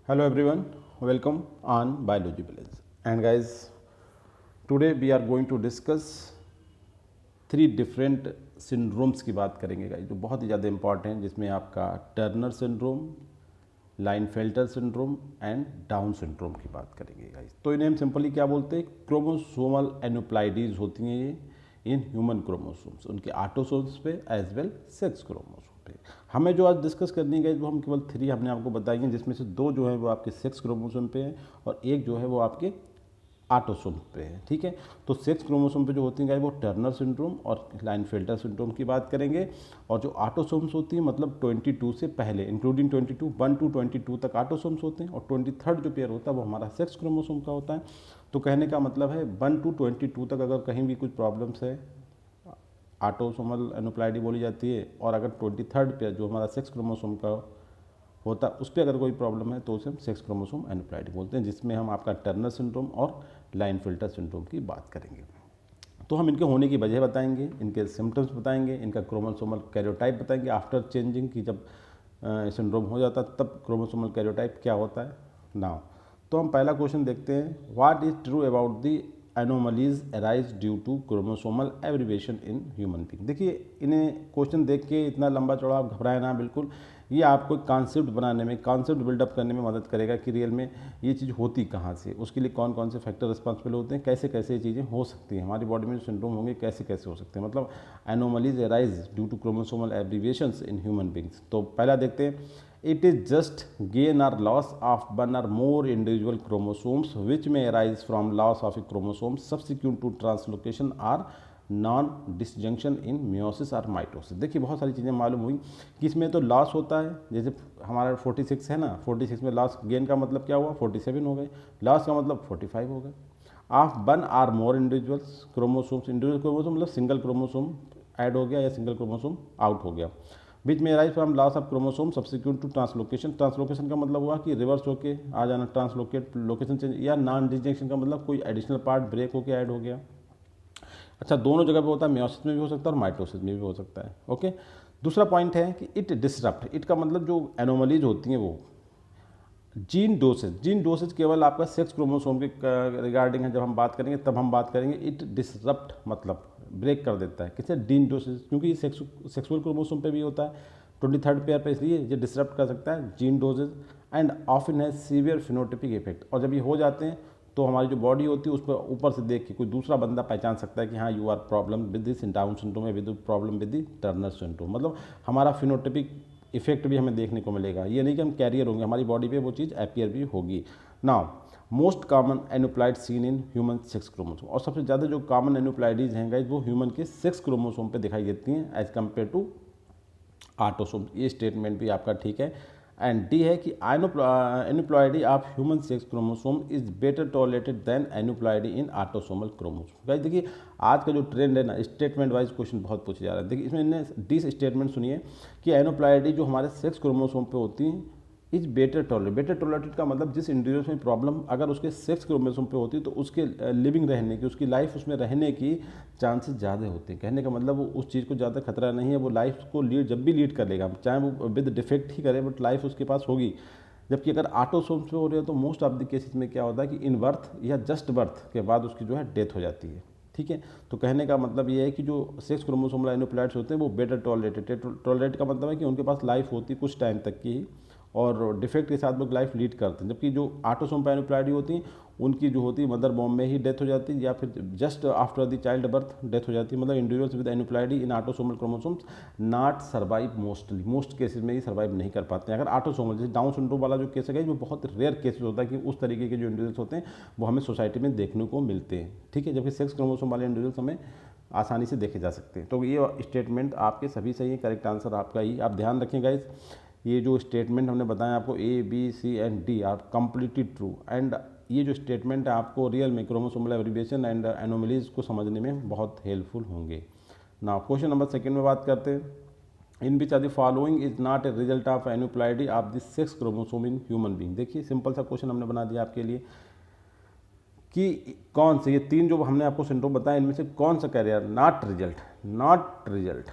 Hello everyone, welcome on Biology Village. And guys, today we are going to discuss three different syndromes की बात करेंगे guys, जो बहुत ही ज़्यादा इंपॉर्टेंट हैं, जिसमें आपका Turner syndrome, Klinefelter syndrome and Down syndrome की बात करेंगे गाइस। तो इन्हें हम सिंपली क्या बोलते हैं, क्रोमोसोमल एनुप्लाइडीज होती हैं ये इन ह्यूमन क्रोमोसोम्स, उनके ऑटोसोम्स पे एज वेल सेक्स क्रोमोसोम पे। हमें जो आज डिस्कस करनी है गाइस, वो हम केवल थ्री हमने आपको बताई हैं, जिसमें से दो जो है वो आपके सेक्स क्रोमोसोम पे हैं और एक जो है वो आपके ऑटोसोम पे है। ठीक है, तो सेक्स क्रोमोसोम पे जो होती हैं वो टर्नर सिंड्रोम और लाइनफेल्टर सिंड्रोम की बात करेंगे, और जो ऑटोसोम्स होती हैं मतलब 22 से पहले इंक्लूडिंग 22 1 to 22 तक ऑटोसोम्स होते हैं, और 23rd जो पेयर होता है वो हमारा सेक्स क्रोमोसोम का होता है। तो कहने का मतलब है 1 to 22 तक अगर कहीं भी कुछ प्रॉब्लम्स है, ऑटोसोमल एनुप्लाइडी बोली जाती है, और अगर 23rd पेयर जो हमारा सेक्स क्रोमोसोम का होता है उस पर अगर कोई प्रॉब्लम है तो उसे हम सेक्स क्रोमोसोम एनुप्लाइडी बोलते हैं, जिसमें हम आपका टर्नर सिंड्रोम और लाइनफिल्टर सिंड्रोम की बात करेंगे। तो हम इनके होने की वजह बताएंगे, इनके सिम्टम्स बताएंगे, इनका क्रोमोसोमल कैरियोटाइप बताएंगे आफ्टर चेंजिंग की, जब सिंड्रोम हो जाता है तब क्रोमोसोमल कैरियोटाइप क्या होता है नाउ। तो हम पहला क्वेश्चन देखते हैं, what is true about the anomalies arise due to chromosomal abbreviation in human being. देखिए, इन्हें क्वेश्चन देख के इतना लंबा चौड़ा आप घबराए ना बिल्कुल, ये आपको कॉन्सेप्ट बनाने में, कॉन्सेप्ट बिल्डअप करने में मदद करेगा कि रियल में ये चीज़ होती कहाँ से, उसके लिए कौन कौन से फैक्टर रिस्पॉन्सिबल होते हैं, कैसे कैसे ये चीज़ें हो सकती हैं, हमारी बॉडी में जो सिंड्रोम होंगे कैसे कैसे हो सकते हैं, मतलब anomalies arise due to chromosomal abbreviations in human beings. तो पहला देखते हैं, it is just gain or loss of one or more individual chromosomes which may arise from loss of a chromosome subsequent to translocation or non disjunction in meiosis और mitosis. देखिए, बहुत सारी चीज़ें मालूम हुई कि इसमें तो लॉस होता है, जैसे हमारा 46 है ना, 46 में लॉस, गेन का मतलब क्या हुआ 47 हो गए, लॉस का मतलब 45 हो गए। Of one or more individuals chromosomes, individual chromosome मतलब सिंगल क्रोमोसोम ऐड हो गया या सिंगल क्रोमोसोम आउट हो गया, बीच में rise from loss of chromosome subsequent to translocation. Translocation का मतलब हुआ कि रिवर्स होके आ जाना, ट्रांसलोकेट लोकेशन चेंज, या नॉन डिसजंक्शन का मतलब कोई एडिशनल पार्ट ब्रेक होके ऐड हो गया। अच्छा, दोनों जगह पे होता है, मियोसिस में भी हो सकता है और माइटोसिस में भी हो सकता है। ओके, दूसरा पॉइंट है कि इट डिसरप्ट, इट का मतलब जो एनोमलीज होती हैं वो जीन डोसेज केवल आपका सेक्स क्रोमोसोम के रिगार्डिंग है, जब हम बात करेंगे तब हम बात करेंगे। इट डिसरप्ट मतलब ब्रेक कर देता है, किसे, जीन डोसेज, क्योंकि ये सेक्सुअल क्रोमोसोम पे भी होता है 23rd पेयर पे, इसलिए ये डिसरप्ट कर सकता है gene dosages and often has severe phenotypic effect. और जब ये हो जाते हैं तो हमारी जो बॉडी होती है उस पर ऊपर से देख के कोई दूसरा बंदा पहचान सकता है कि हाँ, you are problem with this Down syndrome या with problem with the Turner syndrome, मतलब हमारा फिनोटिपिक इफेक्ट भी हमें देखने को मिलेगा। ये नहीं कि हम कैरियर होंगे, हमारी बॉडी पे वो चीज़ अपीयर भी होगी। Now, most common aneuploid seen in human sex chromosome, और सबसे ज़्यादा जो कॉमन एनुप्लाइडीज हैं गाइज वो ह्यूमन के सेक्स क्रोमोसोम पे दिखाई देती हैं एज कम्पेयर टू ऑटोसोम। ये स्टेटमेंट भी आपका ठीक है। एंड डी है कि aneuploidy of human sex chromosome is better tolerated than aneuploidy in autosomal chromosome. Guys देखिए, आज का जो ट्रेंड है ना, स्टेटमेंट वाइज क्वेश्चन बहुत पूछे जा रहा है। देखिए, इसमें इन्हें डी स्टेटमेंट सुनिए कि एनुप्लॉइडी जो हमारे सेक्स क्रोमोसोम पे होती हैं इज बेटर टॉलरेटेड का मतलब जिस इंडिविजुअल में प्रॉब्लम अगर उसके सेक्स क्रोमोसोम पे होती है तो उसके लिविंग रहने की, उसकी लाइफ उसमें रहने की चांसेस ज़्यादा होते हैं। कहने का मतलब वो उस चीज़ को ज़्यादा खतरा नहीं है, वो लाइफ को लीड जब भी लीड कर लेगा, चाहे वो विद डिफेक्ट ही करे, बट लाइफ उसके पास होगी। जबकि अगर ऑटोसोम्स पे हो रही है तो मोस्ट ऑफ द केसेस में क्या होता है कि इन बर्थ या जस्ट बर्थ के बाद उसकी जो है डेथ हो जाती है। ठीक है, तो कहने का मतलब ये है कि जो सेक्स क्रोमोसोमल एनुप्लॉइड्स होते हैं वो बेटर टॉलरेटेड का मतलब है कि उनके पास लाइफ होती है कुछ टाइम तक की ही, और डिफेक्ट के साथ वो लाइफ लीड करते हैं। जबकि जो ऑटोसोम पे एनुप्लॉइडी होती हैं उनकी जो होती है मदर बॉम्ब में ही डेथ हो जाती है, या फिर just after the child birth death हो जाती है। मतलब individuals with aneuploidy in autosomal chromosomes not survive most cases में ही सर्वाइव नहीं कर पाते हैं। अगर ऑटोसोमल जैसे डाउन सिंड्रोम वाला जो केस है वो बहुत रेयर केसेस होता है कि उस तरीके के जो इंडिविजुअल्स होते हैं वो हमें सोसाइटी में देखने को मिलते हैं। ठीक है, जबकि सेक्स क्रोमोसोम वाले इंडिविजुअल्स हमें आसानी से देखे जा सकते हैं। तो ये स्टेटमेंट आपके सभी सही है, करेक्ट आंसर आपका ही। आप ध्यान रखें गाइस, ये जो स्टेटमेंट हमने बताया आपको A B C and D are completely true, and ये जो स्टेटमेंट है आपको रियल में क्रोमोसोमल एब्रिविएशन एंड एनोमलीज को समझने में बहुत हेल्पफुल होंगे। नाउ क्वेश्चन नंबर सेकंड में बात करते हैं, in which are the following is not a result of aneuploidy of the sex chromosome in human being. देखिए, सिंपल सा क्वेश्चन हमने बना दिया आपके लिए कि कौन से ये तीन जो हमने आपको सिंड्रोम बताया इनमें से कौन सा carrier not result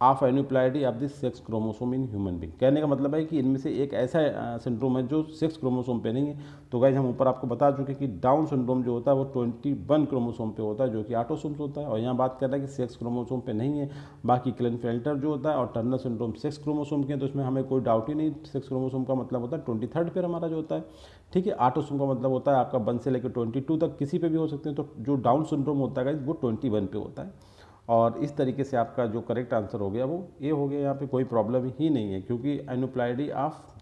of aneuploidy of the sex chromosome in human being. कहने का मतलब है कि इनमें से एक ऐसा सिंड्रोम है जो सेक्स क्रोमोसोम पे नहीं है। तो गाइज हम ऊपर आपको बता चुके कि डाउन सिंड्रोम जो होता है वो 21 क्रोमोसोम पे होता है जो कि ऑटोसोम्स होता है, और यहाँ बात कर रहे हैं कि सेक्स क्रोमोसोम पे नहीं है। बाकी क्लेनफेल्टर जो होता है और टर्नर सिंड्रोम सेक्स क्रोमोसोम के हैं, तो इसमें हमें कोई डाउट ही नहीं। सेक्स क्रोमोसोम का मतलब होता है 23rd पेयर हमारा जो होता है, ठीक है। ऑटोसोम का मतलब होता है आपका 1 से लेकर 22 तक किसी पे भी हो सकते हैं। तो जो डाउन सिंड्रोम होता है गाइज वो 21 पे होता है। और इस तरीके से आपका जो करेक्ट आंसर हो गया वो ये हो गया। यहाँ पे कोई प्रॉब्लम ही नहीं है क्योंकि एन्यूप्लाइडी ऑफ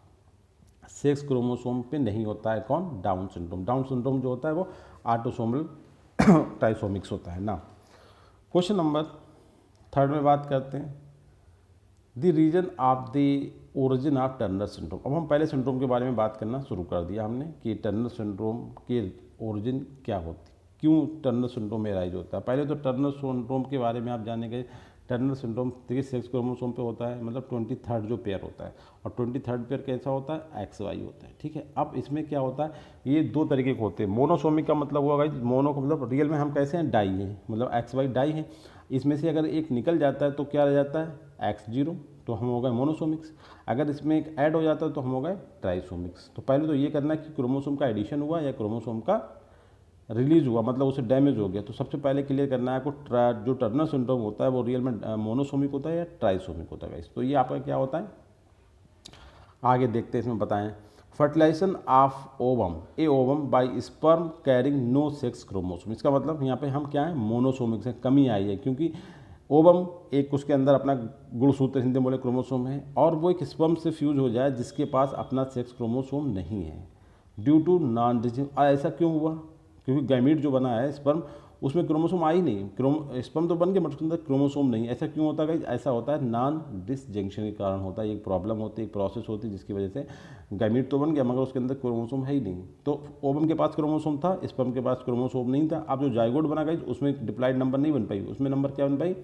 सेक्स क्रोमोसोम पे नहीं होता है। कौन? Down syndrome. डाउन सिंड्रोम जो होता है वो ऑटोसोमल ट्राइसोमिक्स होता है ना। क्वेश्चन नंबर 3 में बात करते हैं the reason of the origin of Turner syndrome. अब हम पहले सिंड्रोम के बारे में बात करना शुरू कर दिया हमने कि टर्नर सिंड्रोम के ओरिजिन क्या होती, क्यों टर्नर सिंड्रोम में राइज होता है। पहले तो टर्नर सिंड्रोम के बारे में आप जानेंगे। टर्नर सिंड्रोम देखिए सेक्स क्रोमोसोम पे होता है, मतलब 23rd जो पेयर होता है, और 23rd पेयर कैसा होता है? XY होता है, ठीक है। अब इसमें क्या होता है, ये 2 तरीके के होते हैं। मोनोसोमिक का मतलब हुआ गाइस, मोनो का मतलब रियल में हम कैसे हैं? डाई हैं, मतलब XY डाई हैं। इसमें से अगर एक निकल जाता है तो क्या रह जाता है? X0, तो हम हो गए मोनोसोमिक्स। अगर इसमें एक ऐड हो जाता है तो हम हो गए ट्राइसोमिक्स। तो पहले तो ये करना है कि क्रोमोसोम का एडिशन हुआ या क्रोमोसोम का रिलीज हुआ, मतलब उसे डैमेज हो गया। तो सबसे पहले क्लियर करना है आपको जो टर्नर सिंड्रोम होता है वो रियल में मोनोसोमिक होता है या ट्राइसोमिक होता है। तो ये आपका क्या होता है, आगे देखते हैं इसमें बताएं। Fertilization of ovum, a ovum by sperm carrying no sex chromosome. इसका मतलब यहाँ पे हम क्या है? मोनोसोमिक से कमी आई है, क्योंकि ओवम एक उसके अंदर अपना गुणसूत्र हिंदी में बोले क्रोमोसोम है, और वो एक स्पर्म से फ्यूज हो जाए जिसके पास अपना सेक्स क्रोमोसोम नहीं है ड्यू टू नॉन डिजिंग। ऐसा क्यों हुआ? क्योंकि गैमीट जो बना है स्पर्म, उसमें क्रोमोसोम आई नहीं। स्पर्म तो बन गया बट उसके अंदर क्रोमोसोम नहीं। ऐसा क्यों होता है? ऐसा होता है नॉन डिसजंक्शन के कारण होता है। एक प्रॉब्लम होती है, एक प्रोसेस होती है जिसकी वजह से गैमीट तो बन गया मगर उसके अंदर क्रोमोसोम है ही नहीं। तो ओवम के पास क्रोमोसोम था, स्पर्म के पास क्रोमोसोम नहीं था। अब जो जाइगोट बना गई उसमें डिप्लाइड नंबर नहीं बन पाई, उसमें नंबर क्या बन पाई?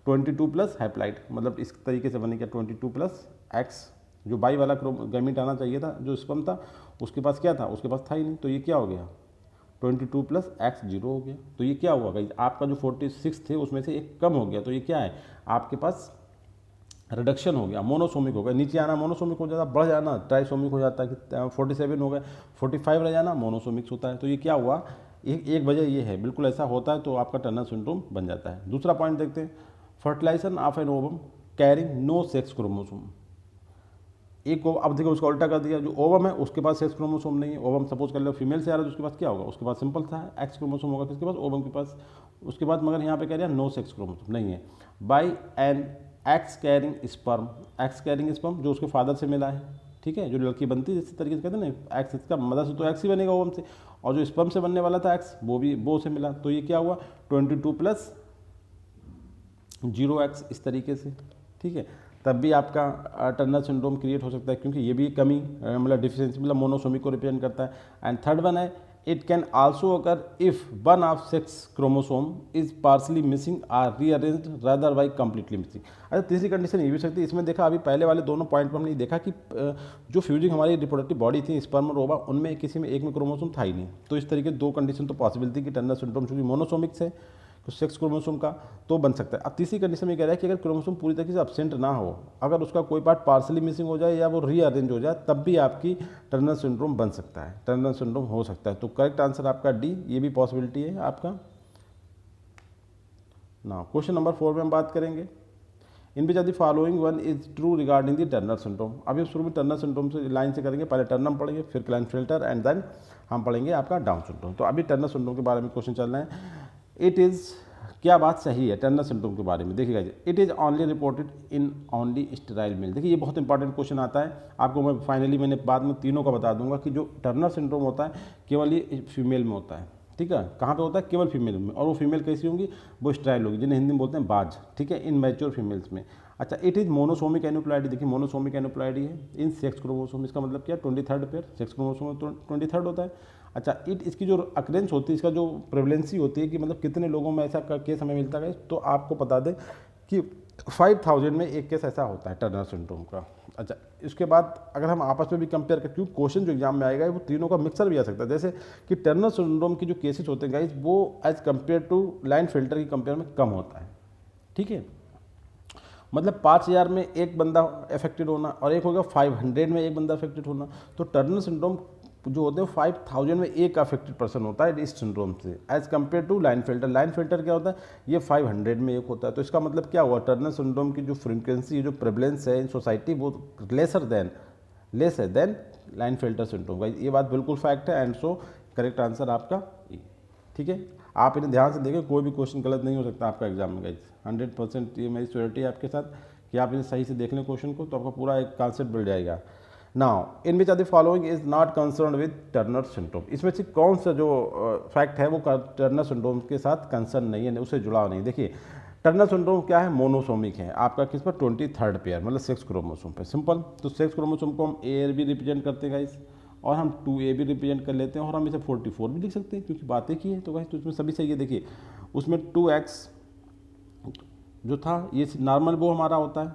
22 प्लस हैप्लाइड, मतलब इस तरीके से बने क्या 22 प्लस एक्स। जो बाई वाला गैमीट आना चाहिए था, जो स्पर्म था उसके पास क्या था? उसके पास था ही नहीं। तो ये क्या हो गया? 22 प्लस X0 हो गया। तो ये क्या हुआ गाइस? आपका जो 46 थे उसमें से एक कम हो गया। तो ये क्या है? आपके पास रिडक्शन हो गया, मोनोसोमिक हो गया। नीचे आना मोनोसोमिक हो जाता, बढ़ जाना ट्राइसोमिक हो जाता है कि 47 हो गए, 45 रह जाना मोनोसोमिक्स होता है। तो ये क्या हुआ? एक वजह ये है, बिल्कुल ऐसा होता है तो आपका टर्नर सिंड्रोम बन जाता है। दूसरा पॉइंट देखते हैं, fertilization of an ovum carrying no sex chromosome. एक अब देखो उसका उल्टा कर दिया, जो ओवम है उसके पास सेक्स क्रोमोसोम नहीं है। ओवम सपोज कर लो फीमेल से आ रहा है तो उसके पास क्या होगा? उसके पास सिंपल था एक्स क्रोमोसोम होगा, किसके पास? ओवम के पास। उसके बाद मगर यहाँ पे कह रहे हैं नो सेक्स क्रोमोसोम नहीं है। By an X carrying sperm, X carrying sperm जो उसके फादर से मिला है, ठीक है। जो लड़की बनती है जिस तरीके से कहते हैं ना एक्स, इसका मदर से तो एक्स ही बनेगा ओवम से, और जो स्पर्म से बनने वाला था एक्स वो भी वो से मिला। तो ये क्या हुआ? 22 प्लस 0x इस तरीके से, ठीक है। तब भी आपका टर्नर सिंड्रोम क्रिएट हो सकता है क्योंकि ये भी कमी मतलब डिफिशिएंसी मतलब मोनोसोमिक को रिप्रेजेंट करता है। एंड थर्ड वन है it can also occur if one of sex chromosome is partially missing or rearranged rather by completely missing. अच्छा तीसरी कंडीशन ये भी सकती है, इसमें देखा अभी पहले वाले दोनों पॉइंट पर हमने देखा कि जो फ्यूजिंग हमारी रिप्रोडक्टिव बॉडी थी स्पर्म और ओवा, उनमें किसी में एक में क्रोमोसोम था ही नहीं। तो इस तरीके 2 कंडीशन तो पॉसिबल थी कि टर्नर सिंड्रोम चूंकि मोनोसोमिक्स है तो सेक्स क्रोमोसोम का तो बन सकता है। अब तीसरी कंडीशन में कह रहा है कि अगर क्रोमोसोम पूरी तरीके से एब्सेंट ना हो, अगर उसका कोई पार्ट पार्सली मिसिंग हो जाए या वो रीअरेंज हो जाए, तब भी आपकी टर्नर सिंड्रोम बन सकता है, टर्नर सिंड्रोम हो सकता है। तो करेक्ट आंसर आपका डी, ये भी पॉसिबिलिटी है आपका ना। क्वेश्चन नंबर 4 में हम बात करेंगे in which the following one is true regarding the Turner syndrome. अभी शुरू में टर्नर सिंड्रोम से लाइन से करेंगे, पहले टर्नर पढ़ेंगे फिर क्लाइनफेल्टर एंड देन हम पढ़ेंगे आपका डाउन सिंड्रोम। तो अभी टर्नर सिंड्रोम के बारे में क्वेश्चन चल रहे हैं। इट इज़ क्या बात सही है टर्नर सिंड्रोम के बारे में? देखिएगा it is only reported in only sterile male. देखिए ये बहुत इंपॉर्टेंट क्वेश्चन आता है आपको। मैं फाइनली मैंने बाद में तीनों का बता दूंगा कि जो टर्नर सिंड्रोम होता है केवल ये फीमेल में होता है, ठीक है। कहाँ पे होता है? केवल फीमेल में, और वो फीमेल कैसी होंगी? वो स्टेराइल होगी, जिन्हें हिंदी में बोलते हैं बाज, ठीक है, इन मैच्योर फीमेल्स में। अच्छा इट इज़ मोनोसोमिक एन्यूप्लॉइडी। देखिए मोनोसोमिक एन्यूप्लॉइडी है इन सेक्स क्रोमोसोम। इसका मतलब क्या? 23rd pair sex chromosome 23rd होता है। अच्छा इसकी जो अक्रेंस होती है, इसका जो प्रेवलेंसी होती है कि मतलब कितने लोगों में ऐसा केस हमें मिलता है, तो आपको बता दें कि 5000 में एक केस ऐसा होता है टर्नर सिंड्रोम का। अच्छा इसके बाद अगर हम आपस में भी कंपेयर करें, क्योंकि क्वेश्चन जो एग्जाम में आएगा वो तीनों का मिक्सर भी आ सकता है। जैसे कि टर्नर सिंड्रोम की जो केसेस होते हैं गाइस वो as compare to Klinefelter की कंपेयर में कम होता है, ठीक है। मतलब 5000 में एक बंदा अफेक्टेड होना और एक होगा 500 में एक बंदा अफेक्टेड होना। तो टर्नर सिंड्रोम जो होते हैं 5000 में एक अफेक्टेड पर्सन होता है इस सिंड्रोम से, as compare to Klinefelter. Klinefelter क्या होता है, ये 500 में एक होता है। तो इसका मतलब क्या हुआ, टर्नर सिंड्रोम की जो फ्रीक्वेंसी, जो प्रेवलेंस है इन सोसाइटी वो लेस है than Klinefelter syndrome. Guys ये बात बिल्कुल फैक्ट है, एंड सो करेक्ट आंसर आपका ए। ठीक है, आप इन्हें ध्यान से देखें, कोई भी क्वेश्चन गलत नहीं हो सकता आपका एग्जाम में। गाइस 100% ये मेरी श्योरिटी है आपके साथ कि आप इन्हें सही से देख लें क्वेश्चन को, तो आपका पूरा एक कॉन्सेप्ट मिल जाएगा। Now in which are the following is not concern with Turner syndrome, इसमें से कौन सा जो फैक्ट है वो टर्नर सिंड्रोम के साथ कंसर्न नहीं है, उससे जुड़ा नहीं। देखिए टर्नर सिंड्रोम क्या है, मोनोसोमिक है आपका, किस पर 23rd पेयर, मतलब सेक्स क्रोमोसोम पे। सिंपल, तो सेक्स क्रोमोसोम को हम ए भी रिप्रेजेंट करते हैं गाइस, और हम 2A भी रिप्रेजेंट कर लेते हैं, और हम इसे 44 भी लिख सकते हैं क्योंकि बातें की है। तो गाइस तो इसमें सभी सही है। देखिए उसमें 2x जो था ये नॉर्मल वो हमारा होता है,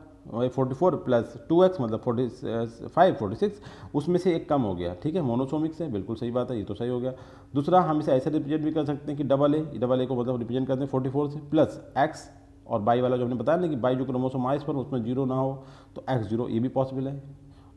44 प्लस 2x मतलब 46, उसमें से एक कम हो गया। ठीक है, मोनोसोमिक से, बिल्कुल सही बात है, ये तो सही हो गया। दूसरा हम इसे ऐसे रिप्रेजेंट भी कर सकते हैं कि डबल ए को मतलब रिप्रेजेंट करते हैं 44 से, प्लस x और बाई वाला जो हमने बताया ना कि बाई जो क्रोमोसोम आए इस पर उसमें 0 ना हो, तो x0, ये भी पॉसिबल है।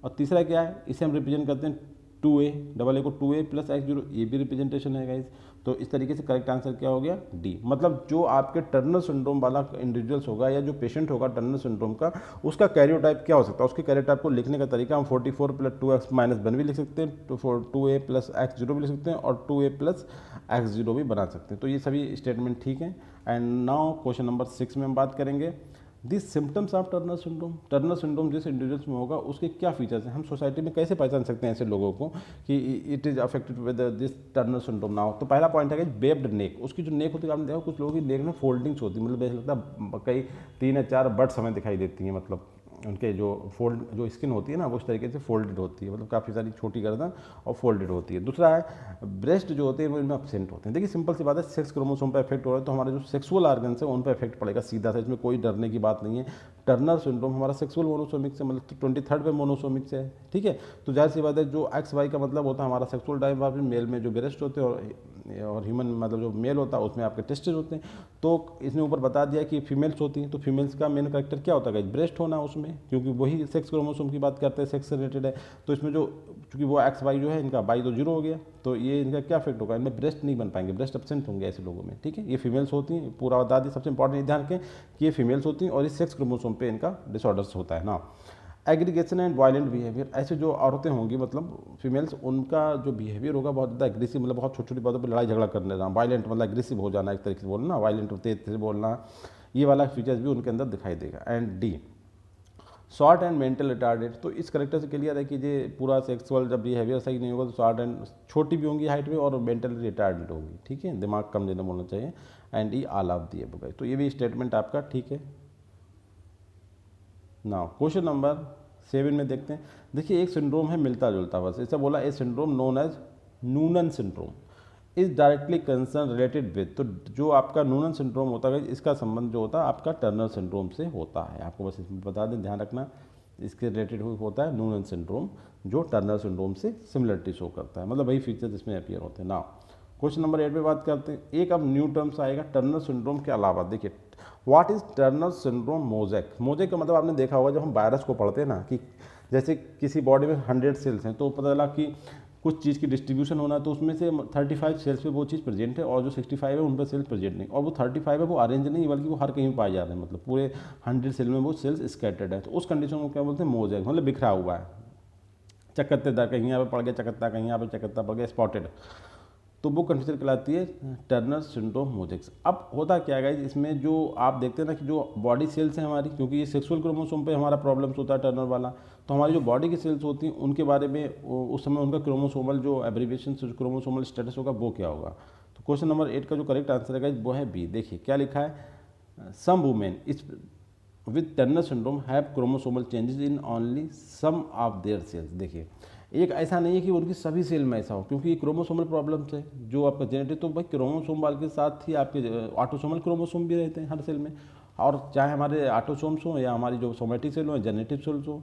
और तीसरा क्या है, इसे हम रिप्रेजेंट करते हैं 2A, डबल ए को 2A प्लस x0, ये भी रिप्रेजेंटेशन है गाइज। तो इस तरीके से करेक्ट आंसर क्या हो गया, डी। मतलब जो आपके टर्नर सिंड्रोम वाला इंडिविजुअल्स होगा या जो पेशेंट होगा टर्नर सिंड्रोम का, उसका कैरियोटाइप क्या हो सकता है, उसके कैरियोटाइप को लिखने का तरीका हम 44 प्लस 2x माइनस 1 भी लिख सकते हैं, तो 2A प्लस x0 भी लिख सकते हैं, और 2A प्लस x0 भी बना सकते हैं। तो ये सभी स्टेटमेंट ठीक हैं। एंड नाउ क्वेश्चन नंबर 6 में हम बात करेंगे this symptoms of Turner syndrome. Turner syndrome जिस इंडिविजुअल्स में होगा उसके क्या फीचर्स हैं, हम सोसाइटी में कैसे पहचान सकते हैं ऐसे लोगों को कि it is affected with this Turner syndrome now. तो पहला पॉइंट है कि बेब्ड नेक, उसकी जो नेक होती है, आपने देखा कुछ लोगों की नेक में फोल्डिंग्स होती है, मतलब ऐसा लगता है कई 3 या 4 बर्ड्स हमें दिखाई देती हैं, मतलब उनके जो जो स्किन होती है ना वो उस तरीके से फोल्डेड होती है, मतलब काफ़ी सारी छोटी गर्दन और फोल्डेड होती है। दूसरा है ब्रेस्ट जो होते हैं वो इनमें एब्सेंट होते हैं। देखिए सिंपल सी बात है, सेक्स क्रोमोसोम पर इफेक्ट हो रहा है तो हमारे जो सेक्सुअल ऑर्गन्स है उन पर इफेक्ट पड़ेगा सीधा सा, इसमें कोई डरने की बात नहीं है। टर्नर सिंड्रोम हमारा सेक्सुअल मोनोसोमिक से, मतलब 23rd पे मोनोसोमिक से है। ठीक है, तो जाहिर सी बात है जो XY का मतलब होता है हमारा सेक्सुअल टाइप, मेल में जो ब्रेस्ट होते हैं और ह्यूमन मतलब जो मेल होता है उसमें आपके टेस्टिस होते हैं। तो इसने ऊपर बता दिया कि फीमेल्स होती हैं, तो फीमेल्स का मेन कैरेक्टर क्या होता है, ब्रेस्ट होना उसमें, क्योंकि वही सेक्स क्रोमोसोम की बात करते हैं, सेक्स से रिलेटेड है। तो इसमें जो चूंकि वो XY जो है इनका बाई तो 0 हो गया, तो ये इनका क्या इफेक्ट होगा, इनमें ब्रेस्ट नहीं बन पाएंगे, ब्रेस्ट एब्सेंट होंगे ऐसे लोगों में। ठीक है, ये फीमेल्स होती हैं, पूरा बता दी। सबसे इंपॉर्टेंट ध्यान रखें कि ये फीमेल्स होती हैं और इस सेक्स क्रोमोसोम पे इनका डिसऑर्डर्स होता है ना। एग्रीगेशन एंड वायलेंट बिहेवियर, ऐसे जो औरतें होंगी मतलब फीमेल्स, उनका जो बिहेवियर होगा बहुत ज़्यादा एग्रेसिव, मतलब बहुत छोटी छोटी बातों पर लड़ाई झगड़ा करने जाना, वायलेंट मतलब एग्रेसिव हो जाना, एक तरीके से बोलना, वायलेंट तेज से बोलना, ये वाला फीचर्स भी उनके अंदर दिखाई देगा। And D short and mental retarded, तो इस करेक्टर से क्लियर है कि ये पूरा सेक्सुअल जब बिहेवियर सही नहीं होगा तो शॉर्ट एंड छोटी भी होंगी हाइट में और मेंटली रिटार्डेड होंगी। ठीक है, दिमाग कम देना बोलना चाहिए। And E all of the above, तो ये भी स्टेटमेंट आपका ठीक है। नाउ क्वेश्चन नंबर 7 में देखते हैं। देखिए एक सिंड्रोम है मिलता जुलता, बस ऐसा बोला, a syndrome known as Noonan syndrome is directly concern related with, तो जो आपका नूनन सिंड्रोम होता है इसका संबंध जो होता है आपका टर्नर सिंड्रोम से होता है। आपको बस इसमें बता दें, ध्यान रखना, इसके रिलेटेड होता है नूनन सिंड्रोम, जो टर्नर सिंड्रोम से सिमिलरिटी शो करता है, मतलब वही फीचर्स इसमें अपीयर होते हैं। ना क्वेश्चन नंबर 8 में बात करते हैं। एक अब न्यू टर्म्स आएगा टर्नर सिंड्रोम के अलावा। देखिए what is Turner syndrome mosaic. Mosaic का मतलब आपने देखा होगा जब हम वायरस को पढ़ते हैं ना, कि जैसे किसी बॉडी में 100 सेल्स हैं तो पता चला कि कुछ चीज़ की डिस्ट्रीब्यूशन होना है, तो उसमें से 35 सेल्स पे वो चीज़ प्रेजेंट है और जो 65 है उन पर सेल्स प्रेजेंट नहीं, और वो 35 है वो अरेंज नहीं बल्कि वो हर कहीं पाए जा रहे हैं, मतलब पूरे 100 सेल में वो सेल्स स्कैटर्ड है। तो उस कंडीशन को क्या बोलते हैं, मोज़ेक, मतलब बिखरा हुआ है, चकत्तेदार, कहीं यहाँ पे पड़ गया चकत्ता, कहीं यहाँ पे चकत्ता पड़ गया, स्पॉटेड, तो वो कंडीशन कहलाती है टर्नर सिंड्रोम मोज़ेक। अब होता क्या है इसमें, जो आप देखते हैं ना कि जो बॉडी सेल्स हैं हमारी, क्योंकि ये सेक्सुअल क्रोमोसोम पे हमारा प्रॉब्लम्स होता है टर्नर वाला, तो हमारी जो बॉडी की सेल्स होती हैं उनके बारे में उस समय उनका क्रोमोसोमल जो एब्रीविएशन क्रोमोसोमल स्टेटस होगा वो क्या होगा। तो क्वेश्चन नंबर 8 का जो करेक्ट आंसर है वो है बी। देखिए क्या लिखा है, some women is with Turner syndrome have chromosomal changes in only some of their cells. देखिए एक ऐसा नहीं है कि उनकी सभी सेल में ऐसा हो, क्योंकि ये क्रोमोसोमल प्रॉब्लम्स है जो आपका जेनेटिक, तो भाई क्रोमोसोम वाले के साथ ही आपके ऑटोसोमल क्रोमोसोम भी रहते हैं हर सेल में, और चाहे हमारे ऑटोसोम्स हों या हमारी जो सोमेटिक सेल हो, जेनेटिक सेल्स हो,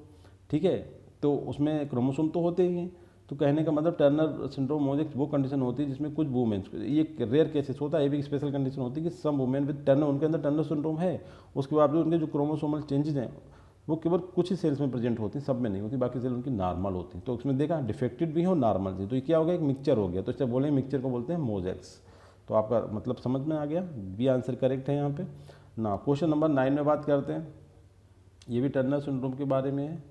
ठीक है, तो उसमें क्रोमोसोम तो होते ही हैं। तो कहने का मतलब टर्नर सिंड्रोम मोजेक्स वो कंडीशन होती है जिसमें कुछ वुमेन्स, ये रेयर केसेस होता है, ये भी स्पेशल कंडीशन होती है कि सम वुमेन विद टर्नर, उनके अंदर टर्नर सिंड्रोम है, उसके बावजूद उनके जो क्रोमोसोमल चेंजेस हैं वो केवल कुछ ही सेल्स में प्रेजेंट होती हैं, सब में नहीं होती, बाकी सेल उनकी नॉर्मल होती हैं। तो उसमें देखा डिफेक्टेड भी है और नॉर्मल भी, तो ये क्या हो गया, एक मिक्सचर हो गया। तो इससे बोले मिक्सचर को बोलते हैं मोजेक्स। तो आपका मतलब समझ में आ गया, बी आंसर करेक्ट है यहाँ पे ना। क्वेश्चन नंबर 9 में बात करते हैं, ये भी टर्नर सिंड्रोम के बारे में है।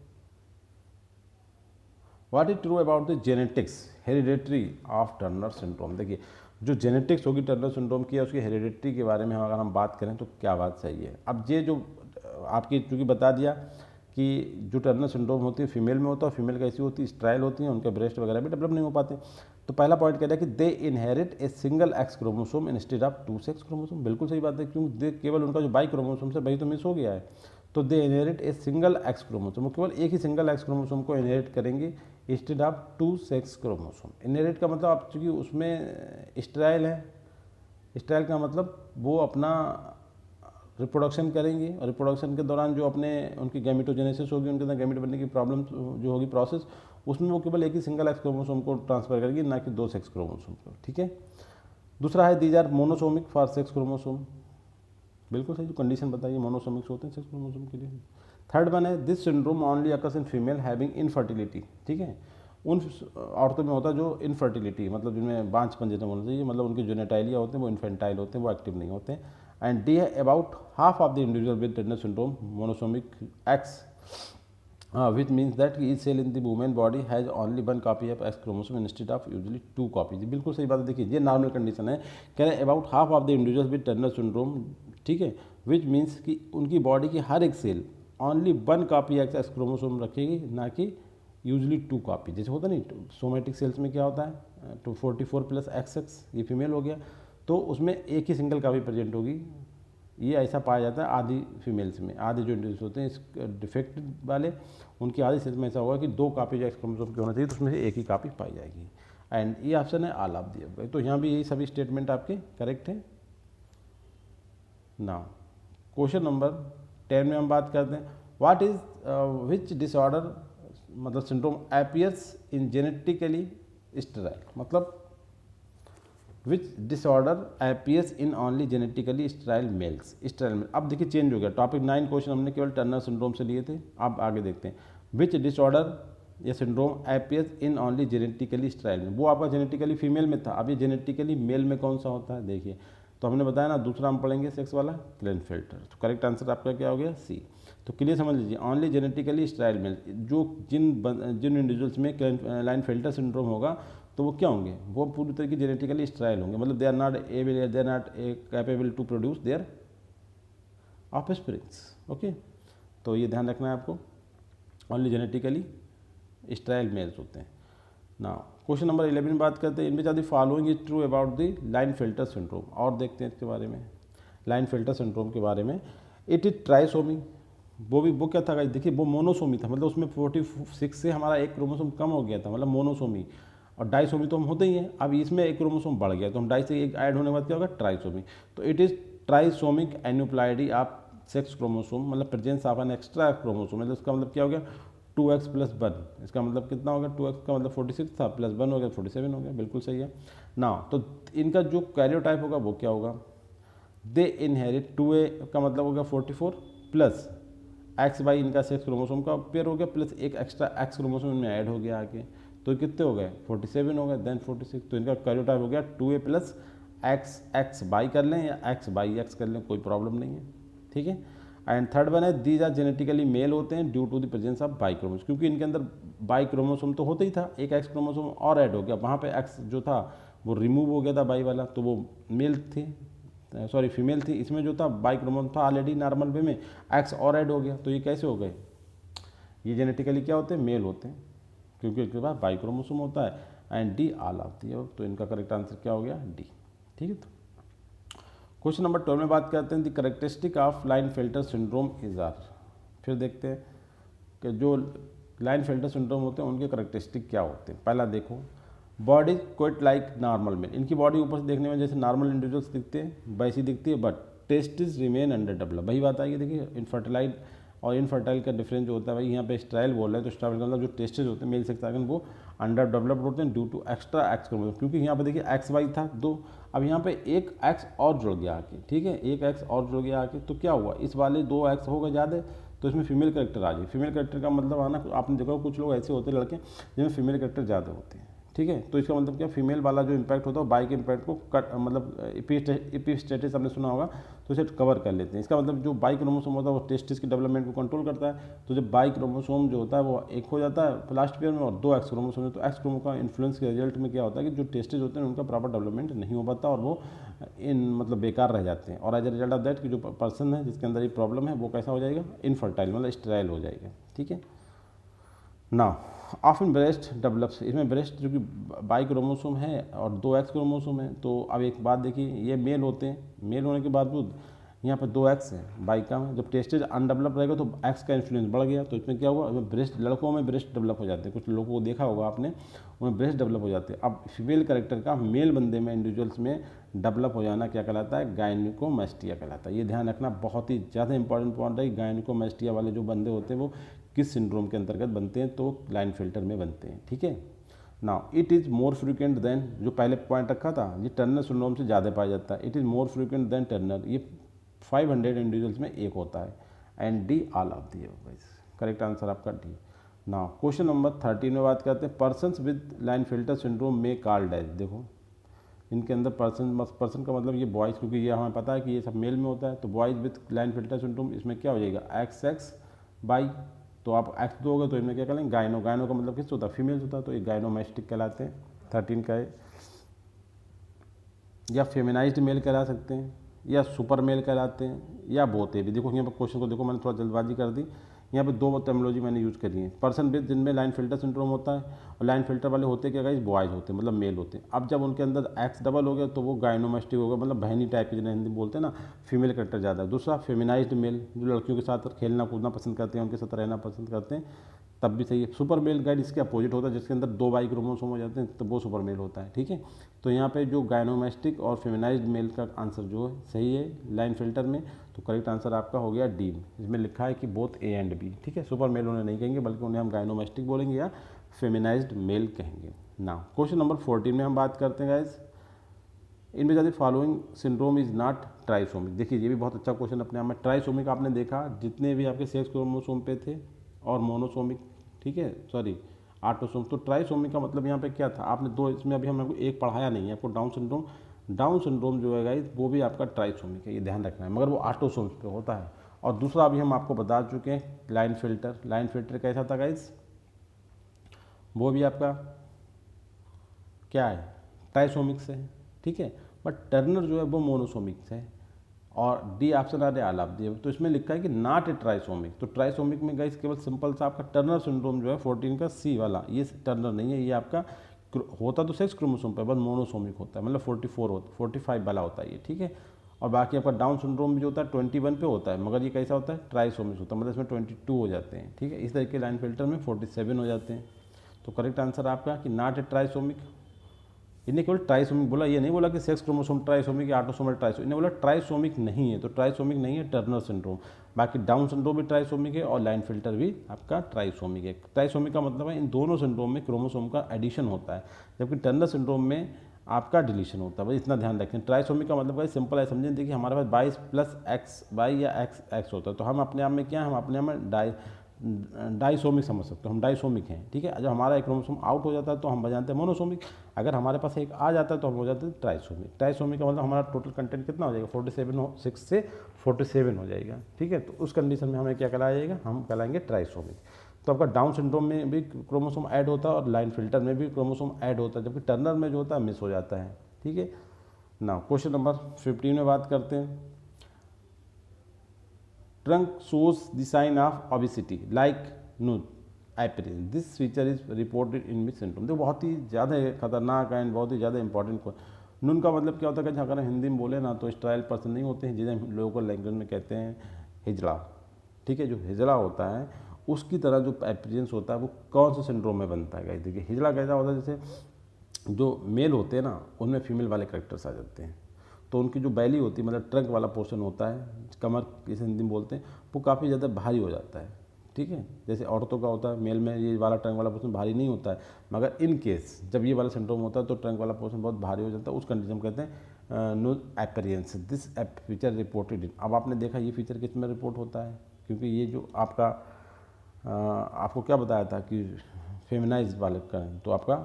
What is true about the genetics hereditary of Turner syndrome. देखिए जो जेनेटिक्स होगी टर्नर सिंड्रोम की, उसकी हेरिडेटरी के बारे में अगर हम बात करें तो क्या बात सही है। अब ये जो आपकी चूँकि बता दिया कि जो टर्नर सिंड्रोम होती है फीमेल में होता है, फीमेल कैसी होती है, स्ट्राइल होती हैं, उनके ब्रेस्ट वगैरह भी डेवलप नहीं हो पाते। तो पहला पॉइंट कह रहा है कि they inherit a single X chromosome instead of 2 sex chromosome. बिल्कुल सही बात है, क्योंकि दे केवल उनका जो बाई क्रोमोसोम से वही तो मिस हो गया है। तो they inherit a single X chromosome, वो केवल एक ही सिंगल एक्स क्रोमोसोम को इनहेरिट करेंगे instead of 2 sex chromosome. Inherit का मतलब आप चूँकि उसमें स्ट्राइल है, स्ट्राइल का मतलब वो अपना रिप्रोडक्शन करेंगे और रिप्रोडक्शन के दौरान जो अपने उनकी गैमेटोजेनेसिस होगी, उनके अंदर गैमेट बनने की प्रॉब्लम जो होगी प्रोसेस, उसमें वो केवल एक ही सिंगल एक्स क्रोमोसोम को ट्रांसफर करेगी, ना कि 2 सेक्स क्रोमोसोम को। ठीक है। दूसरा है these are monosomic for sex chromosome. बिल्कुल सही, जो कंडीशन बताइए मोनोसोमिक्स होते हैं सेक्स क्रोमोसोम के लिए। थर्ड वन है this syndrome only occurs in female having infertility. ठीक है, उन औरतों में होता है जो इनफर्टिलिटी, मतलब जिनमें बांझपन जितना होना चाहिए, मतलब उनके जेनेटाइलिया होते हैं वो इन्फेंटाइल होते हैं, वो एक्टिव नहीं होते हैं। And D about half of the individual with Turner syndrome monosomic x, which means that each cell in the woman body has only 1 copy of X chromosome instead of usually 2 copies। बिल्कुल सही बात है। देखिए ये normal condition है, कह रहे हैं about half of the individual with Turner syndrome. ठीक है, विच मीन्स कि उनकी बॉडी की हर एक cell only 1 copy X chromosome रखेगी, ना कि यूजली 2 कॉपी। जैसे होता नहीं सोमेटिक सेल्स में क्या होता है 244 प्लस XX, ये फीमेल हो गया, तो उसमें एक ही सिंगल कॉपी प्रेजेंट होगी। ये ऐसा पाया जाता है आधी फीमेल्स में, आधे जो इंडिविजुअल्स होते हैं इस डिफेक्टेड वाले, उनकी आधी सेल्स में ऐसा होगा कि 2 कॉपी जो एक्स क्रोमोसोम की होना चाहिए, तो उसमें से एक ही कॉपी पाई जाएगी। एंड ये ऑप्शन है ऑल ऑफ द अबव। तो यहाँ भी यही सभी स्टेटमेंट आपके करेक्ट है ना। क्वेश्चन नंबर 10 में हम बात करते हैं व्हाट इज विच डिसऑर्डर, मतलब syndrome appears in genetically sterile, मतलब which disorder appears in only genetically sterile males. Sterile male, अब देखिए चेंज हो गया। टॉपिक 9 क्वेश्चन हमने केवल टर्नर सिंड्रोम से लिए थे, अब आगे देखते हैं विच डिसऑर्डर या syndrome appears in only genetically sterile में। वो आपका जेनेटिकली फीमेल में था, अब ये जेनेटिकली मेल में कौन सा होता है देखिए। तो हमने बताया ना, दूसरा हम पढ़ेंगे सेक्स वाला क्लेनफेल्टर। तो करेक्ट आंसर आपका क्या हो गया सी। तो क्लियर समझ लीजिए, ओनली जेनेटिकली स्टेराइल मेल, जो जिन इंडिविजुअल्स में क्लाइनफेल्टर सिंड्रोम होगा तो वो क्या होंगे, वो पूरी तरीके जेनेटिकली स्टेराइल होंगे, मतलब they are not capable to produce their offsprings. Okay, तो ये ध्यान रखना है आपको, ओनली जेनेटिकली स्टेराइल मेल्स होते हैं ना। क्वेश्चन नंबर 11 में बात करते हैं इनमें ज़्यादा following is true about the Klinefelter syndrome. और देखते हैं इसके बारे में, लाइनफेल्टर सिंड्रोम के बारे में। इट इज ट्राइसोमी, वो क्या था, देखिए वो मोनोसोमी था, मतलब उसमें 46 से हमारा एक क्रोमोसोम कम हो गया था, मतलब मोनोसोमी। और डाइसोमी तो हम होते ही हैं, अब इसमें एक क्रोमोसोम बढ़ गया, तो हम डाई से एक ऐड होने के बाद क्या होगा ट्राइसोमी। तो it is trisomic aneuploidy of sex chromosome, मतलब presence of an extra chromosome, मतलब इसका मतलब क्या हो गया 2x + 1। इसका मतलब कितना हो गया, 2x का मतलब 46 था, प्लस 1 हो गया 47 हो गया। बिल्कुल सही है ना। तो इनका जो कैरियोटाइप होगा वो क्या होगा, दे इनहेरिट 2a का मतलब हो गया 44 प्लस XY इनका सेक्स क्रोमोसोम का पेयर हो गया, प्लस एक एक्स्ट्रा X क्रोमोसोम इनमें ऐड हो गया आगे, तो कितने हो गए 47 हो गए, देन 46। तो इनका कैरियोटाइप हो गया 2a + XX कर लें या X/X कर लें, कोई प्रॉब्लम नहीं है। ठीक है। एंड थर्ड वन है दीज आर जेनेटिकली मेल होते हैं due to the presence of Y chromosome, क्योंकि इनके अंदर बाई क्रोमोसोम तो होता ही था, एक एक्स क्रोमोसोम और ऐड हो गया, वहाँ पे एक्स जो था वो रिमूव हो गया था बाई वाला, तो वो मेल थी, सॉरी फीमेल थी। इसमें जो था बाई क्रोमोसोम था ऑलरेडी नॉर्मल वे में, एक्स और ऐड हो गया, तो ये कैसे हो गए, ये जेनेटिकली क्या होते हैं मेल होते हैं, क्योंकि इसके बाद बाई क्रोमोसोम होता है। एंड डी ऑल आती है, तो इनका करेक्ट आंसर क्या हो गया डी। ठीक है। तो क्वेश्चन नंबर 12 में बात करते हैं the characteristic of Klinefelter syndrome is are. फिर देखते हैं कि जो लाइनफेल्टर सिंड्रोम होते हैं उनके करेक्टरिस्टिक क्या होते हैं। पहला देखो, body quite like normal male, इनकी बॉडी ऊपर से देखने में जैसे नॉर्मल इंडिविजुअल्स दिखते हैं वैसी दिखती है, but testis remain under develop. वही बात आएगी, देखिए इनफर्टिलाइज और इनफर्टाइल का डिफरेंस जो होता है भाई, यहाँ पे स्टेराइल बोल रहे हैं तो स्टेराइल का मतलब जो टेस्टेज होते हैं मेल सेक्स ऑर्गन वो अंडर डेवलप्ड होते हैं due to extra X chromosome, क्योंकि यहाँ पे देखिए एक्स वाई था 2, अब यहाँ पे एक एक्स और जुड़ गया आके, ठीक है, एक एक्स और जुड़ गया आके, तो क्या हुआ, इस वाले 2 एक्स हो गए ज़्यादा, तो इसमें फीमेल करेक्टर आ जाए। फीमेल करेक्टर का मतलब आना, आपने देखा कुछ लोग ऐसे होते हैं लड़के जिनमें फीमेल करेक्टर ज़्यादा होते हैं, ठीक है, तो इसका मतलब क्या, फीमेल वाला जो इम्पैक्ट होता है बाई के इम्पैक्ट को कट, मतलब एपिस्टेटिस आपने सुना होगा, तो इसे कवर कर लेते हैं। इसका मतलब जो बाई क्रोमोसोम होता है वो टेस्टिस की डेवलपमेंट को कंट्रोल करता है, तो जब बाई क्रोमोसोम जो होता है वो एक हो जाता है लास्ट पेयर में और 2 एक्स क्रोमोसोम है, तो एक्स क्रोमो का इन्फ्लुएंस के रिजल्ट में क्या होता है कि जो टेस्टिस होते हैं उनका प्रॉपर डेवलपमेंट नहीं हो पाता और वो मतलब बेकार रह जाते हैं, और as a result of that कि जो पर्सन है जिसके अंदर ये प्रॉब्लम है वो कैसा हो जाएगा, इनफर्टाइल मतलब स्टेराइल हो जाएगा, ठीक है ना। ऑफन ब्रेस्ट डेवलप्स, इसमें ब्रेस्ट जो कि बाई क्रोमोसोम है और 2 एक्स क्रोमोसोम है, तो अब एक बात देखिए, ये मेल होते हैं, मेल होने के बावजूद यहाँ पर 2 एक्स है बाई का, जब टेस्टेज अनडेवलप रहेगा तो एक्स का इन्फ्लुएंस बढ़ गया, तो इसमें क्या हुआ, ब्रेस्ट, लड़कों में ब्रेस्ट डेवलप हो जाते हैं, कुछ लोगों को देखा होगा आपने, उनमें ब्रेस्ट डेवलप हो जाते हैं। अब फीमेल करेक्टर का मेल बंदे में, इंडिविजुअल्स में डेवलप हो जाना क्या कहलाता है, गायनिकोमैस्टिया कहलाता है। ये ध्यान रखना, बहुत ही ज़्यादा इंपॉर्टेंट पॉइंट है, गायनिकोमैस्टिया वाले जो बंदे होते हैं वो किस सिंड्रोम के अंतर्गत बनते हैं, तो लाइनफिल्टर में बनते हैं, ठीक है। Now it is more frequent than, जो पहले पॉइंट रखा था, ये टर्नर सिंड्रोम से ज़्यादा पाया जाता है। It is more frequent than Turner, ये 500 इंडिविजुअल्स में एक होता है, and D all of the wise, correct answer आपका डी। नाउ क्वेश्चन नंबर 13 में बात करते हैं, पर्सन्स विद लाइनफिल्टर सिंड्रोम में कॉल्ड एज, देखो इनके अंदर पर्सन का मतलब ये बॉयज़, क्योंकि ये हमें पता है कि ये सब मेल में होता है, तो बॉयज़ विद लाइनफिल्टर सिंड्रोम, इसमें क्या हो जाएगा, एक्स एक्स बाई, तो आप एक्स दोगे तो इनमें क्या करेंगे, गायनो, गायनो का मतलब किस होता है, फीमेल्स होता है, तो ये गायनोमैस्टिक कहलाते हैं, 13 का है। या फेमिनाइज्ड मेल कहला सकते हैं, या सुपर मेल कहलाते हैं, या बोते भी। देखो यहाँ पर क्वेश्चन को देखो, मैंने थोड़ा जल्दबाजी कर दी, यहाँ पे 2 टर्मिनोलॉजी मैंने यूज़ करी है। पर्सन विद जिनमें लाइन फिल्टर सिंड्रोम होता है, और लाइन फिल्टर वाले होते क्या गाइस, बॉयज़ होते हैं, मतलब मेल होते हैं। अब जब उनके अंदर एक्स डबल हो गया तो वो गायनोमैस्टिक हो गया, मतलब बहनी टाइप के, जिन्हें हिंदी बोलते हैं ना, फीमेल करेक्टर ज़्यादा है। दूसरा फेमिनाइज्ड मेल, जो लड़कियों के साथ खेलना कूदना पसंद करते हैं, उनके साथ रहना पसंद करते हैं, तब भी सही है। सुपर मेल गाइड इसके अपोजिट होता है, जिसके अंदर 2 बाई क्रोमोसोम हो जाते हैं, तो वो सुपर मेल होता है, ठीक है। तो यहाँ पे जो गायनोमैस्टिक और फेमिनाइज्ड मेल का आंसर जो है सही है लाइन फिल्टर में, तो करेक्ट आंसर आपका हो गया डी। इसमें लिखा है कि बोथ ए एंड बी, ठीक है, सुपर मेल उन्हें नहीं कहेंगे, बल्कि उन्हें हम गायनोमैस्टिक बोलेंगे या फेमिनाइज्ड मेल कहेंगे ना। क्वेश्चन नंबर 14 में हम बात करते हैं गाइज, इनमें ज़्यादा following syndrome is not trisomic. देखिए ये भी बहुत अच्छा क्वेश्चन अपने आप में। ट्राइसोमिक आपने देखा, जितने भी आपके सेक्स क्रोमोसोम पे थे, और मोनोसोमिक, ठीक है, सॉरी ऑटोसोम। तो ट्राइसोमिक का मतलब यहाँ पे क्या था, आपने 2, इसमें अभी हमने एक पढ़ाया नहीं है आपको, डाउन सिंड्रोम। डाउन सिंड्रोम जो है गाइस वो भी आपका ट्राइसोमिक है, ये ध्यान रखना है, मगर वो ऑटोसोम्स पे होता है। और दूसरा अभी हम आपको बता चुके हैं लाइन फिल्टर। लाइन फिल्टर कैसा था गाइस, वो भी आपका क्या है, ट्राइसोमिक से है, ठीक है। बट टर्नर जो है वो मोनोसोमिक से है, और डी ऑप्शन आ रहा है ऑल ऑफ दी। तो इसमें लिखा है कि नॉट ए ट्राइसोमिक। तो ट्राइसोमिक में गाइस केवल सिंपल सा आपका टर्नर सिंड्रोम जो है 14 का सी वाला, ये टर्नर नहीं है, ये आपका होता तो सेक्स क्रोमोसोम पे, बस मोनोसोमिक होता है, मतलब 45 वाला होता है ये, ठीक है। और बाकी आपका डाउन सिंड्रोम भी जो होता है 21 पे होता है, मगर ये कैसा होता है, ट्राइसोमिक होता है, मतलब इसमें 22 हो जाते हैं, ठीक है। इस तरह के लाइन फिल्टर में 47 हो जाते हैं। तो करेक्ट आंसर आपका कि नॉट ए ट्राइसोमिक। इन्हें केवल ट्राइसोमिक बोला, ये नहीं बोला कि सेक्स क्रोमोसोम ट्राइसोमिक या ऑटोसोमल ट्राइसोमिक, इन्हें बोला ट्राइसोमिक नहीं है। तो ट्राइसोमिक नहीं है टर्नर सिंड्रोम। बाकी डाउन सिंड्रोम भी ट्राइसोमिक है और लाइन फिल्टर भी आपका ट्राइसोमिक है। ट्राइसोमिक का मतलब है इन दोनों सिंड्रोम में क्रोमोसोम का एडिशन होता है, जबकि टर्नर सिंड्रोम में आपका डिलीशन होता है। बस इतना ध्यान रखें। ट्राइसोमिक का मतलब सिंपल है, समझें, देखिए हमारे पास 22 प्लस एक्स वाई या एक्स एक्स होता है, तो हम अपने आप में क्या है, हम अपने आप में डाइसोमिक समझ सकते हो, हम डाइसोमिक हैं, ठीक है। जब हमारा एक क्रोमोसोम आउट हो जाता है तो हम बन जाते हैं मोनोसोमिक। अगर हमारे पास एक आ जाता है तो हम हो जाते हैं ट्राइसोमिक। ट्राइसोमिक का मतलब हमारा टोटल कंटेंट कितना हो जाएगा, 6 से 47 हो जाएगा, ठीक है। तो उस कंडीशन में हमें क्या कहलाया जाएगा, हम कहलाएंगे ट्राइसोमिक। तो आपका डाउन सिंड्रोम में भी क्रोमोसोम ऐड होता है और लाइन फिल्टर में भी क्रोमोसोम ऐड होता है, जबकि टर्नर में जो होता है मिस हो जाता है, ठीक है ना। क्वेश्चन नंबर 15 में बात करते हैं। Trunk shows the sign of obesity like nude appearance. This feature is reported in which syndrome? तो बहुत ही ज़्यादा खतरनाक एंड बहुत ही ज़्यादा इंपॉर्टेंट। नून का मतलब क्या होता है कि अगर हिंदी में बोले ना तो स्टाइल पर्सन नहीं होते हैं, जिन्हें लोकल लैंग्वेज में कहते हैं हिजड़ा, ठीक है। जो हिजड़ा होता है उसकी तरह जो अपीयरेंस होता है वो कौन से सिंड्रोम में बनता है। देखिए हिजड़ा कैसा होता है, जैसे जो मेल होते हैं ना उनमें फीमेल वाले करेक्टर्स आ जाते हैं। तो उनकी जो बैली होती है, मतलब ट्रंक वाला पोर्शन होता है, कमर जिसे हिंदी में बोलते हैं, वो काफ़ी ज़्यादा भारी हो जाता है। ठीक है, जैसे औरतों का होता है, मेल में ये वाला ट्रंक वाला पोर्शन भारी नहीं होता है, मगर इन केस जब ये वाला सिंड्रोम होता है तो ट्रंक वाला पोर्शन बहुत भारी हो जाता है। उस कंडीशन में कहते हैं no appearance this feature reported in. अब आपने देखा ये फीचर किस में रिपोर्ट होता है, क्योंकि ये जो आपका आपको क्या बताया था कि फेमिनाइज वाले का, तो आपका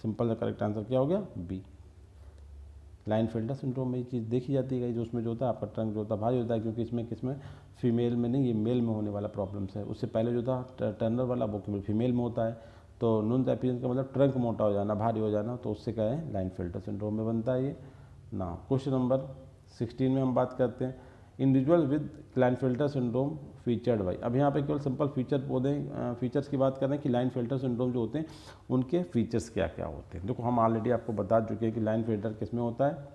सिंपल करेक्ट आंसर क्या हो गया, बी। लाइनफेल्टर सिंड्रोम में ये चीज़ देखी जाती है जो उसमें जो होता है आपका ट्रंक जो होता है भारी होता है, क्योंकि इसमें किसमें, फीमेल में नहीं, ये मेल में होने वाला प्रॉब्लम्स है। उससे पहले जो था टर्नर वाला वो फीमेल में होता है। तो नॉन एपियरेंस का मतलब ट्रंक मोटा हो जाना, भारी हो जाना, तो उससे क्या है, लाइनफेल्टर सिंड्रोम में बनता है ये ना। क्वेश्चन नंबर 16 में हम बात करते हैं individual with Klinefelter syndrome featured by. अब यहाँ पे केवल सिंपल फीचर्स की बात कर रहे हैं कि लाइनफेल्टर सिंड्रोम जो होते हैं उनके फीचर्स क्या क्या होते हैं। देखो हम ऑलरेडी आपको बता चुके हैं कि लाइनफेल्टर किस में होता है,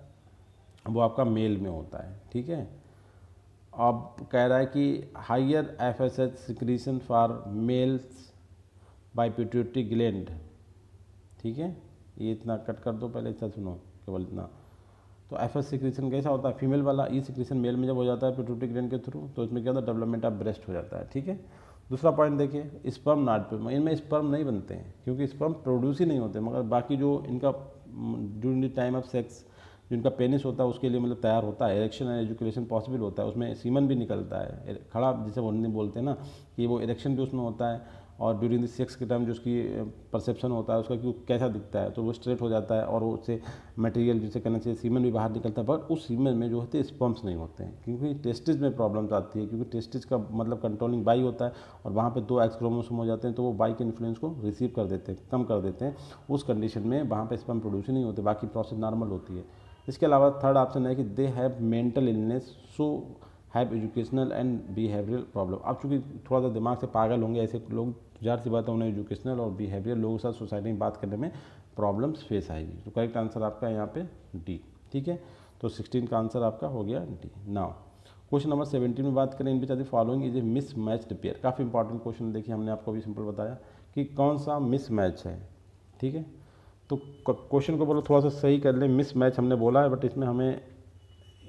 वो आपका मेल में होता है। ठीक है, अब कह रहा है कि higher FSH secretion for males by pituitary gland. ठीक है, ये इतना कट कर दो, पहले इतना सुनो, केवल इतना। तो एफएस सिक्रीशन कैसा होता है, फीमेल वाला, ई सिक्रीशन मेल में जब हो जाता है पिट्यूटरी ग्लैंड के थ्रू, तो इसमें क्या होता है, डेवलपमेंट ऑफ ब्रेस्ट हो जाता है। ठीक है, दूसरा पॉइंट देखिए, स्पर्म नॉट, इनमें स्पर्म नहीं बनते हैं क्योंकि स्पर्म प्रोड्यूस ही नहीं होते, मगर बाकी जो इनका during the time of sex जो इनका पेनिस होता है उसके लिए मतलब तैयार होता है, इरेक्शन एंड एजुकेशन पॉसिबल होता है, उसमें सीमन भी निकलता है, खड़ा जिसे बोलते हैं ना, कि वो इरेक्शन भी उसमें होता है, और ड्यूरिंग द सेक्स के टाइम जो उसकी परसेप्शन होता है उसका कि कैसा दिखता है, तो वो स्ट्रेट हो जाता है, और उससे मटेरियल जिसे कहना चाहिए सीमन भी बाहर निकलता है, बट उस सीमन में जो होते हैं स्पर्म्स नहीं होते हैं, क्योंकि टेस्टिस में प्रॉब्लम्स आती है, क्योंकि टेस्टिस का मतलब कंट्रोलिंग बाई होता है, और वहाँ पे 2 एक्स क्रोमोसोम हो जाते हैं, तो वो बाई के इन्फ्लुएंस को रिसीव कर देते हैं, कम कर देते हैं। उस कंडीशन में वहाँ पे स्पर्म प्रोड्यूस नहीं होते, बाकी प्रोसेस नॉर्मल होती है। इसके अलावा थर्ड ऑप्शन है कि they have mental illness, so have educational and behavioural problem. अब चूँकि थोड़ा सा दिमाग से पागल होंगे ऐसे लोग, ज़ाहिर सी बात है उन्हें एजुकेशनल और बिहेवियर लोगों के साथ सोसाइटी में बात करने में प्रॉब्लम्स फेस आएगी। तो करेक्ट आंसर आपका यहाँ पे डी। ठीक है, तो 16 का आंसर आपका हो गया डी। नाउ क्वेश्चन नंबर 17 में बात करें, in which the following is a mismatched pair. काफ़ी इंपॉर्टेंट क्वेश्चन, देखिए हमने आपको भी सिंपल बताया कि कौन सा मिस मैच है। ठीक है, तो क्वेश्चन को बोलो थोड़ा सा सही कर लें, मिस मैच हमने बोला है, बट इसमें हमें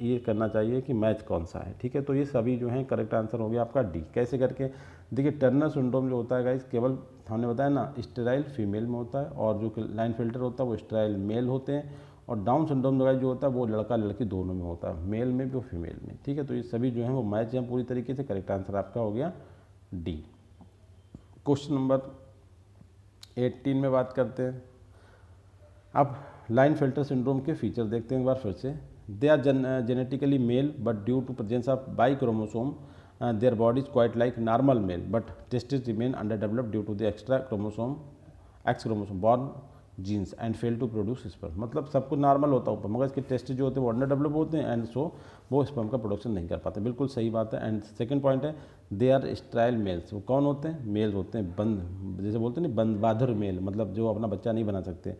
ये करना चाहिए कि मैच कौन सा है। ठीक है, तो ये सभी जो हैं करेक्ट आंसर हो गया आपका डी। कैसे करके, देखिए टर्नर सिंड्रोम जो होता है गाइस, केवल हमने बताया ना स्टेराइल फीमेल में होता है, और जो लाइनफेल्टर होता है वो स्टेराइल मेल होते हैं, और डाउन सिंड्रोम जो होता है वो लड़का लड़की दोनों में होता है, मेल में भी और फीमेल में। ठीक है, तो ये सभी जो हैं वो मैच हैं पूरी तरीके से, करेक्ट आंसर आपका हो गया डी। क्वेश्चन नंबर 18 में बात करते हैं। अब लाइनफेल्टर सिंड्रोम के फीचर देखते हैं एक बार फिर से। They are genetically male but due to presence of Y chromosome their body is quite like normal male, but testis remain under developed due to the extra chromosome X chromosome borne genes and fail to produce sperm. मतलब सब कुछ normal होता है ऊपर, मगर इसके testis जो होते हैं वो अंडर डेवलप होते हैं, एंड सो वो स्पर्म का प्रोडक्शन नहीं कर पाते। बिल्कुल सही बात है। एंड सेकंड पॉइंट है दे आर स्ट्राइल मेल्स। वो कौन होते हैं, मेल होते हैं, बंद जैसे बोलते हैं ना, बंद बाधर मेल, मतलब जो अपना बच्चा नहीं बना सकते।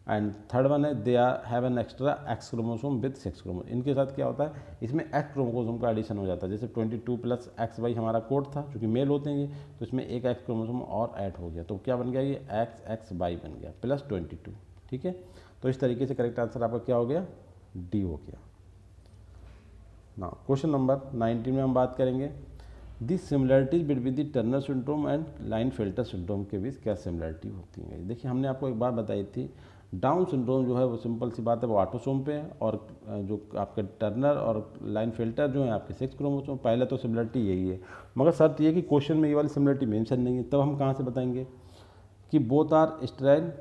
एंड थर्ड वन है they are have an extra X chromosome with sex chromosome. इनके साथ क्या होता है, इसमें एक्स क्रोमोसोम का एडिशन हो जाता है। जैसे 22 प्लस एक्स वाई हमारा कोड था, क्योंकि मेल होते हैं ये, तो इसमें एक एक्स क्रोमोसोम और ऐड हो गया, तो क्या बन गया, ये एक्स एक्स वाई बन गया प्लस 22। ठीक है, तो इस तरीके से करेक्ट आंसर आपका क्या हो गया, डी हो गया ना। क्वेश्चन नंबर 19 में हम बात करेंगे the similarities between the Turner syndrome and Klinefelter syndrome के बीच क्या सिमिलरिटी होती है। देखिए हमने आपको एक बात बताई थी, डाउन सिंड्रोम जो है वो सिंपल सी बात है वो ऑटोसोम पे है, और जो आपके टर्नर और लाइनफेल्टर जो है आपके सेक्स क्रोमोसोम। पहले तो सिमिलरिटी यही है, मगर शर्त ये कि क्वेश्चन में ये वाली सिमिलरिटी मेंशन नहीं है, तब हम कहाँ से बताएंगे कि both are sterile,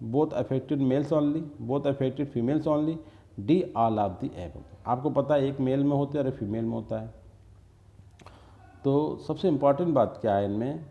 both affected males only, both affected females only, D all of the above. आपको पता है एक मेल में होता है और एक फीमेल में होता है। तो सबसे इम्पॉर्टेंट बात क्या है इनमें,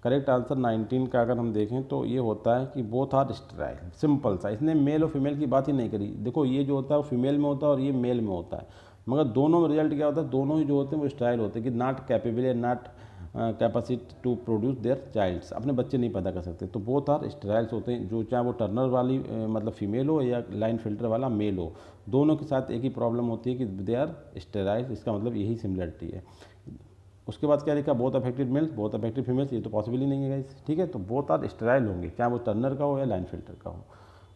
करेक्ट आंसर 19 का अगर हम देखें तो ये होता है कि बोथ आर स्टेराइल। सिंपल सा, इसने मेल और फीमेल की बात ही नहीं करी। देखो ये जो होता है वो फीमेल में होता है और ये मेल में होता है, मगर दोनों में रिजल्ट क्या होता है, दोनों ही जो होते हैं वो स्टेराइल होते हैं, कि नॉट कैपेबल या not capacity to produce their childs, अपने बच्चे नहीं पैदा कर सकते। तो बोथ आर स्टेराइल्स होते हैं, जो चाहे वो टर्नर वाली मतलब फीमेल हो या लाइन फिल्टर वाला मेल हो, दोनों के साथ एक ही प्रॉब्लम होती है कि दे आर स्टेराइल। इसका मतलब यही सिमिलरिटी है। उसके बाद क्या लिखा, both affected males both affected females, ये तो पॉसिबल ही नहीं है गाइस। ठीक है, तो बोथ आर स्टेराइल होंगे, चाहे वो टर्नर का हो या लाइन फिल्टर का हो।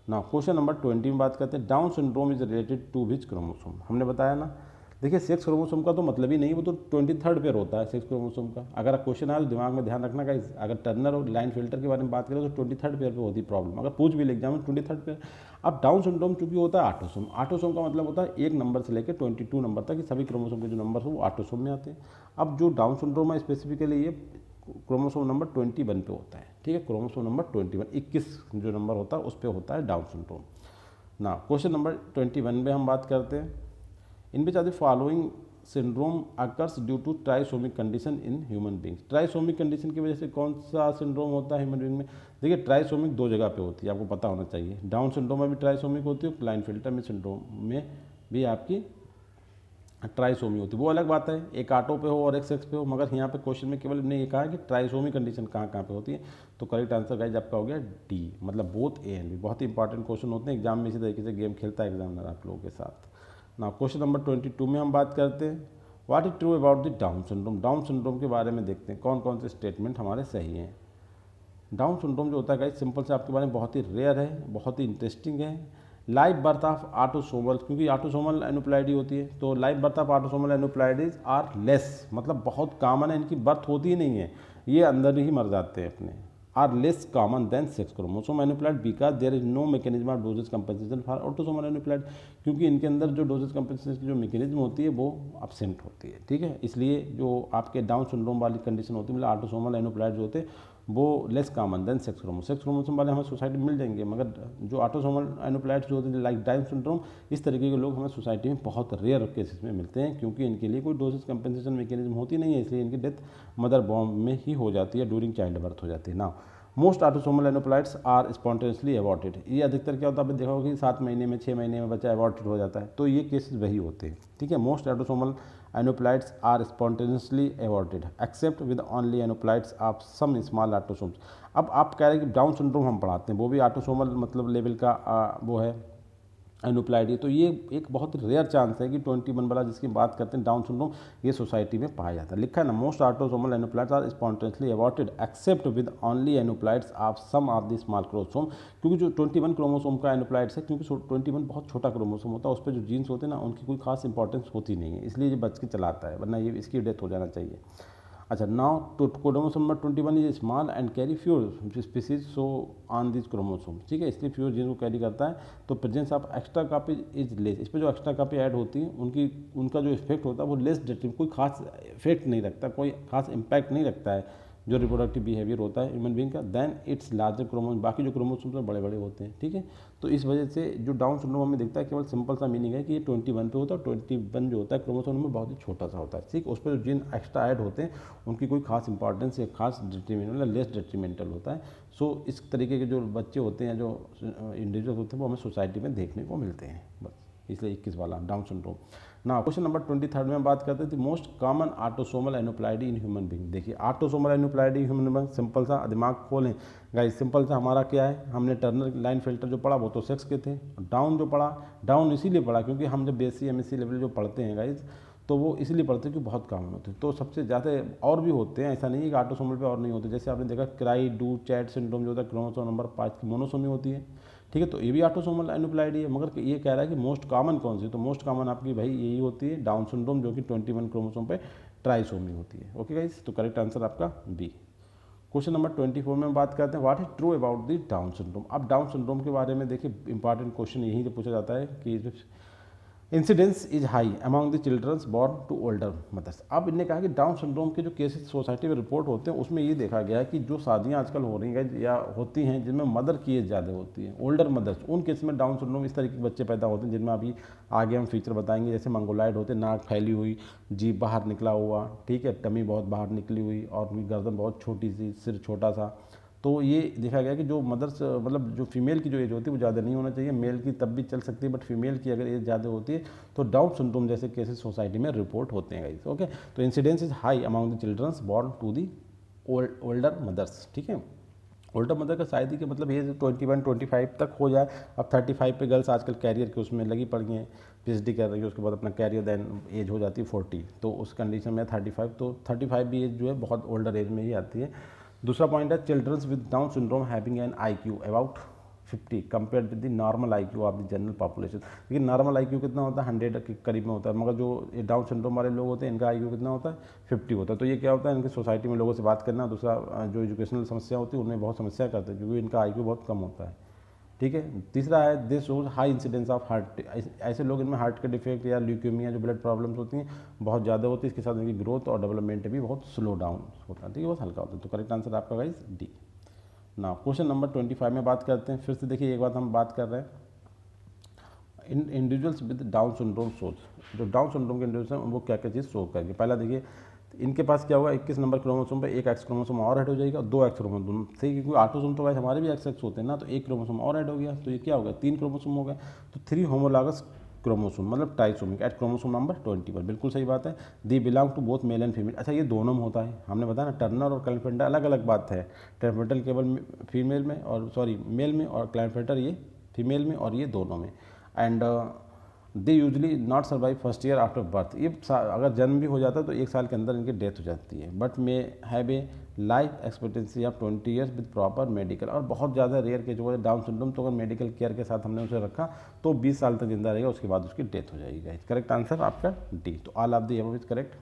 ना क्वेश्चन नंबर 20 में बात करते हैं, Down syndrome is related to which chromosome. हमने बताया ना, देखिए सेक्स क्रोमोसोम का तो मतलब ही नहीं, वो तो 23rd पेयर होता है सेक्स क्रोमोसोम का। अगर क्वेश्चन आया तो दिमाग में ध्यान रखना गाइस, अगर टर्नर और लाइन फिल्टर के बारे में बात करें तो 23rd पेयर पे होती है प्रॉब्लम, अगर पूछ भी एग्जाम में 23rd पेयर। अब डाउन सिंड्रोम चूंकि होता है ऑटोसोम, ऑटोसोम का मतलब होता है 1 नंबर से लेकर 22 नंबर तक, सभी क्रोमोसोम के जो नंबर हो वो ऑटोसोम में आते हैं। अब जो डाउन सिंड्रोम है स्पेसिफिकली ये क्रोमोसोम नंबर 21 पे होता है, ठीक है, क्रोमोसोम नंबर 21 जो नंबर होता है उस पर होता है डाउन सिंड्रोम। ना क्वेश्चन नंबर 21 में हम बात करते हैं, in which are the following syndrome occurs due to trisomic condition in human beings. Trisomic condition की वजह से कौन सा सिंड्रोम होता है ह्यूमन बींग में? देखिए ट्राइसोमिक 2 जगह पे होती है, आपको पता होना चाहिए। डाउन सिंड्रोम में भी ट्राइसोमिक होती है, क्लाइनफिल्टर में सिंड्रोम में भी आपकी ट्राइसोमी होती है, वो अलग बात है, एक ऑटो पे हो और एक सेक्स पे हो। मगर यहाँ पे क्वेश्चन में केवल ने ये कहा कि ट्राइसोमी कंडीशन कहाँ कहाँ पे होती है, तो करेक्ट आंसर गाइज आपका हो गया डी, मतलब बोथ ए एंड बी। बहुत ही इंपॉर्टेंट क्वेश्चन होते हैं एग्जाम में, इसी तरीके से गेम खेलता है एग्जामिनर आप लोगों के साथ। ना क्वेश्चन नंबर 22 में हम बात करते हैं, what is true about the down syndrome. Down syndrome के बारे में देखते हैं कौन कौन से स्टेटमेंट हमारे सही हैं। डाउन सिंड्रोम जो होता है गाइस सिंपल से आपके बारे में बहुत ही रेयर है, बहुत ही इंटरेस्टिंग है। लाइव बर्थ ऑफ ऑटोसोमल, क्योंकि ऑटोसोमल एनुप्लाइडी होती है, तो live birth of autosomal aneuploidies are less, मतलब बहुत कॉमन है, इनकी बर्थ होती ही नहीं है, ये अंदर ही मर जाते हैं अपने। Are less common than sex chromosome aneuploid because there is no mechanism of dosage compensation for autosomal aneuploid, क्योंकि इनके अंदर जो डोजेज कंपनसेशन की जो मैकेनिज्म होती है वो एब्सेंट होती है, ठीक है। इसलिए जो आपके डाउन सिंड्रोम वाली कंडीशन होती है, मतलब ऑटोसोमल एनुप्लाइड जो होते हैं वो less common than sex chromosome. Sex chromosome वाले हमें सोसाइटी में मिल जाएंगे, मगर जो ऑटोसोमल एनुप्लाइड्स जो होते हैं लाइक डाउन सिंड्रोम, इस तरीके के लोग हमें सोसाइटी में बहुत रेयर केसेस में मिलते हैं, क्योंकि इनके लिए कोई डोजेज कंपनसेशन मैकेनिज्म होती नहीं है, इसलिए इनकी डेथ मदर बॉम्ब में ही हो जाती है, ड्यूरिंग चाइल्ड बर्थ हो जाती है ना। Most autosomal aneuploids are spontaneously aborted, ये अधिकतर क्या होता है, आपने देखा होगा कि 7 महीने में 6 महीने में बच्चा एबॉर्टेड हो जाता है, तो ये केसेस वही होते हैं, ठीक है। Most autosomal aneuploids are spontaneously aborted except with only aneuploids of some small autosomes. अब आप कह रहे हैं कि डाउन सिंड्रोम हम पढ़ाते हैं, वो भी ऑटोसोमल मतलब लेवल का वो है एनुप्लाइडी, तो ये एक बहुत रेयर चांस है कि 21 वाला जिसकी बात करते हैं डाउन सिंड्रोम ये सोसाइटी में पाया जाता है। लिखा है ना, most autosomal aneuploids are spontaneously aborted except with only aneuploids of some of the small chromosome, क्योंकि जो 21 क्रोमोसोम का एनुप्लाइड्स है, क्योंकि 21 बहुत छोटा क्रोमोसोम होता है, उस पर जो जीन्स होते हैं ना उनकी कोई खास इंपॉर्टेंस होती नहीं है, इसलिए ये बच के चलाता है, वरना ये इसकी डेथ हो जाना चाहिए। अच्छा, now chromosome number 21 is small and carry fewer species so on this chromosome, ठीक है, इसलिए फ्यूर जीन को कैरी करता है, तो presence of extra copy is less, इस पर जो एक्स्ट्रा कॉपी ऐड होती है उनका जो इफेक्ट होता है वो लेस डेट्रिम, कोई खास इफेक्ट नहीं रखता, कोई खास इम्पैक्ट नहीं रखता है जो रिप्रोडक्टिव बिहेवियर होता है ह्यूमन बीइंग का, देन इट्स लार्जर क्रोमोसोम, बाकी जो क्रोमोसोम बड़े बड़े होते हैं, ठीक है। तो इस वजह से जो डाउन सिंड्रोम हमें दिखता है केवल सिंपल सा मीनिंग है कि ये 21 पे होता है, 21 जो होता है क्रोमोसोम में बहुत ही छोटा सा होता है, ठीक, उस पर जो जीन एक्स्ट्रा ऐड होते हैं उनकी कोई खास इंपॉर्टेंस या खास डिट्रीमेंटल लेस डिट्रीमेंटल होता है। सो इस तरीके के जो बच्चे होते हैं, जो इंडिविजुअल होते हैं, वो हमें सोसाइटी में देखने को मिलते हैं, बस इसलिए 21 वाला डाउन सिंड्रोम। ना क्वेश्चन नंबर 23 में बात करते थे most common autosomal aneuploidy in human being. देखिए autosomal aneuploidy human being, simple सा दिमाग खोलें गाइस, सिंपल सा हमारा क्या है, हमने टर्नर लाइन फिल्टर जो पढ़ा वो तो सेक्स के थे, डाउन जो पढ़ा डाउन इसीलिए पढ़ा क्योंकि हम जब BSc MSc लेवल जो पढ़ते हैं गाइस तो वो इसलिए पढ़ते हैं कि बहुत कॉमन होते हैं, तो सबसे ज़्यादा और भी होते हैं, ऐसा नहीं है कि ऑटोसोमल पे और नहीं होते। जैसे आपने देखा क्राई डू चैट सिंड्रोम जो होता है क्रोमोसोम नंबर 5 की मोनोसोमी होती है, ठीक है, तो ये भी ऑटोसोमल एनुप्लाइडी है, मगर ये कह रहा है कि मोस्ट कॉमन कौन सी, तो मोस्ट कॉमन आपकी भाई यही होती है डाउन सिंड्रोम, जो कि 21 क्रोमोसोम पे ट्राइसोमी होती है। ओके गाइस, तो करेक्ट आंसर आपका बी। क्वेश्चन नंबर 24 में बात करते हैं what is true about the down syndrome. अब डाउन सिंड्रोम के बारे में देखिए इंपॉर्टेंट क्वेश्चन यही से पूछा जाता है कि incidence is high among the childrens born to older mothers. अब इन्हें कहा कि डाउन सिंड्रोम के जो केसेस सोसाइटी में रिपोर्ट होते हैं उसमें ये देखा गया है कि जो शादियां आजकल हो रही हैं या होती हैं जिनमें मदर की एज ज़्यादा होती है, ओल्डर मदर्स, उन केस में डाउन सिंड्रोम इस तरीके के बच्चे पैदा होते हैं जिनमें अभी आगे हम फीचर बताएंगे, जैसे मंगोलाइड होते हैं, नाक फैली हुई, जीभ बाहर निकला हुआ, ठीक है, टमी बहुत बाहर निकली हुई और गर्दन बहुत छोटी सी, सिर छोटा सा। तो ये देखा गया कि जो मदर्स मतलब जो फीमेल की जो एज होती है वो ज़्यादा नहीं होना चाहिए, मेल की तब भी चल सकती है, बट फीमेल की अगर एज ज़्यादा होती है तो डाउन सिंड्रोम जैसे केसेस सोसाइटी में रिपोर्ट होते हैं गाइस। ओके, तो incidence is high among the childrens born to the older mothers, ठीक है। ओल्डर मदर का शायद ही कि मतलब एज 21-25 तक हो जाए। अब 35 पे गर्ल्स आजकल कैरियर के उसमें लगी पड़ गई हैं, PhD कर रही है, उसके बाद अपना कैरियर देन एज हो जाती है 40, तो उस कंडीशन में 35, तो 35 भी एज जो है बहुत ओल्डर एज में ही आती है। दूसरा पॉइंट है childrens with Down syndrome having an IQ about 50 compare with the normal IQ of the general population. लेकिन नॉर्मल IQ कितना होता है, 100 के करीब में होता है, मगर जो डाउन सिंड्रोम वाले लोग होते हैं इनका IQ कितना होता है, 50 होता है। तो ये क्या होता है, इनकी सोसाइटी में लोगों से बात करना, दूसरा जो एजुकेशनल समस्या होती है उनमें बहुत समस्या करते हैं क्योंकि इनका IQ बहुत कम होता है। ठीक है। तीसरा है this shows high incidence of heart, ऐसे लोग इनमें हार्ट के डिफेक्ट या ल्यूकेमिया जो ब्लड प्रॉब्लम्स होती हैं बहुत ज़्यादा होती है, इसके साथ इनकी ग्रोथ और डेवलपमेंट भी बहुत स्लो डाउन होता है, ठीक है, बहुत हल्का होता है। तो करेक्ट आंसर आपका गाइस डी। ना क्वेश्चन नंबर 25 में बात करते हैं। फिर से देखिए एक बात हम बात कर रहे हैं individuals with Down syndrome shows, जो डाउन सिंड्रोम के इंडिविजुअल्स हैं वो क्या क्या चीज़ शो करेंगे। पहला देखिए इनके पास क्या होगा, 21 नंबर क्रोमोसोम पे एक एक्स क्रोमोसोम और ऐड हो जाएगा, 2 एक्स क्रोमोसोम सही, क्योंकि ऑटोसोम तो वैसे हमारे भी एक्स एक्स होते हैं ना, तो एक क्रोमोसोम और ऐड हो गया, तो ये क्या हो गया, 3 क्रोमोसोम हो गए, तो 3 होमोलॉगस क्रोमोसोम मतलब ट्राइसोमिक एट क्रोमोसोम नंबर 20 पर। बिल्कुल सही बात है। They belong to both male and female. अच्छा ये दोनों में होता है, हमने बताया ना टर्नर और क्लाइनफेल्टर अलग अलग बात है, क्लाइनफेल्टर केवल फीमेल में और सॉरी मेल में, और क्लाइनफेल्टर ये फीमेल में और ये दोनों में। And they usually not survive first year after birth, ये अगर जन्म भी हो जाता है तो 1 साल के अंदर इनकी डेथ हो जाती है। But may have a life expectancy of 20 years with proper medical, और बहुत ज़्यादा रेयर केस जो डाउन सिंड्रोम तो अगर मेडिकल केयर के साथ हमने उसे रखा तो 20 साल तक जिंदा रहेगा, उसके बाद उसकी डेथ हो जाएगी। करेक्ट आंसर आपका डी। तो all of the above is correct.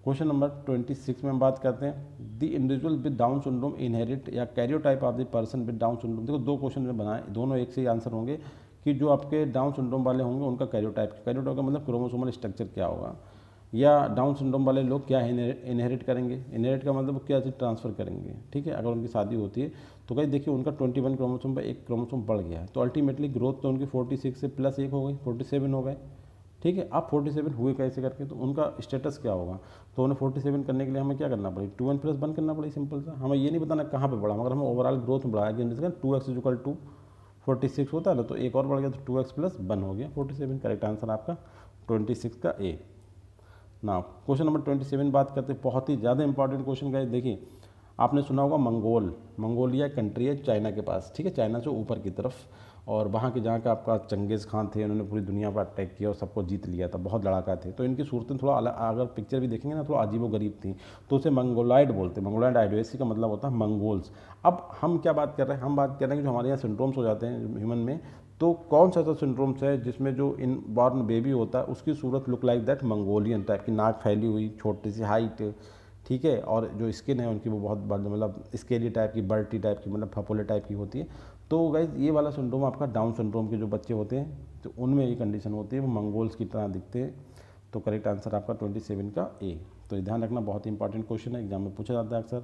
Question number 26 में हम बात करते हैं the individual with Down syndrome inherit या karyotype of the person with Down syndrome. देखो 2 क्वेश्चन में बनाए, दोनों एक से ही आंसर होंगे कि जो आपके डाउन सिंड्रोम वाले होंगे उनका कैरियोटाइप का मतलब क्रोमोसोमल स्ट्रक्चर क्या होगा, या डाउन सिंड्रोम वाले लोग क्या इनहेरिट करेंगे, इनहेरिट का मतलब क्या चीज़ ट्रांसफ़र करेंगे। ठीक है, अगर उनकी शादी होती है तो कहीं देखिए उनका 21 क्रोमोसोम पर एक क्रोमोसोम बढ़ गया है, तो अल्टीमेटली ग्रोथ तो उनकी 46 से प्लस 1 हो गई, 47 हो गए। ठीक है, अब 47 हुए कैसे करके, तो उनका स्टेटस क्या होगा, तो उन्हें 47 करने के लिए हमें क्या करना पड़ेगी, 2n + 1 करना पड़ेगी, सिंपल सा। हमें ये नहीं बताना कहाँ पे बढ़ा, मगर हमें ओवरऑल ग्रोथ में बढ़ाया कि 2x = 46 होता है ना, तो एक और बढ़ गया तो 2x + 1 हो गया 47। करेक्ट आंसर आपका 26 का ए। ना क्वेश्चन नंबर 27 बात करते हैं, बहुत ही ज़्यादा इंपॉर्टेंट क्वेश्चन का। देखिए आपने सुना होगा मंगोलिया कंट्री है चाइना के पास, ठीक है, चाइना से ऊपर की तरफ, और वहाँ के जहाँ का आपका चंगेज़ खान थे, उन्होंने पूरी दुनिया पर अटैक किया और सबको जीत लिया था, बहुत लड़ाका थे। तो इनकी सूरतें थोड़ा अलग, अगर पिक्चर भी देखेंगे ना थोड़ा अजीब व गरीब थी, तो उसे मंगोलाइड बोलते हैं। मंगोलाइड आइडियोसी का मतलब होता है मंगोल्स। अब हम क्या बात कर रहे हैं, हम बात कर रहे हैं कि जो हमारे यहाँ सिंड्रोम्स हो जाते हैं ह्यूमन में, तो कौन सा ऐसा सिंड्रोम्स है जिसमें जो इन बॉर्न बेबी होता है उसकी सूरत look like that Mongolian type की, नाक फैली हुई, छोटी सी हाइट, ठीक है, और जो स्किन है उनकी वो बहुत मतलब स्केली टाइप की, बर्टी टाइप की, मतलब फपोले टाइप की होती है। तो गाइज ये वाला सिंड्रोम आपका डाउन सिंड्रोम के जो बच्चे होते हैं तो उनमें ये कंडीशन होती है, वो मंगोल्स की तरह दिखते हैं। तो करेक्ट आंसर आपका 27 का ए। तो ये ध्यान रखना, बहुत इंपॉर्टेंट क्वेश्चन है, एग्जाम में पूछा जाता है अक्सर।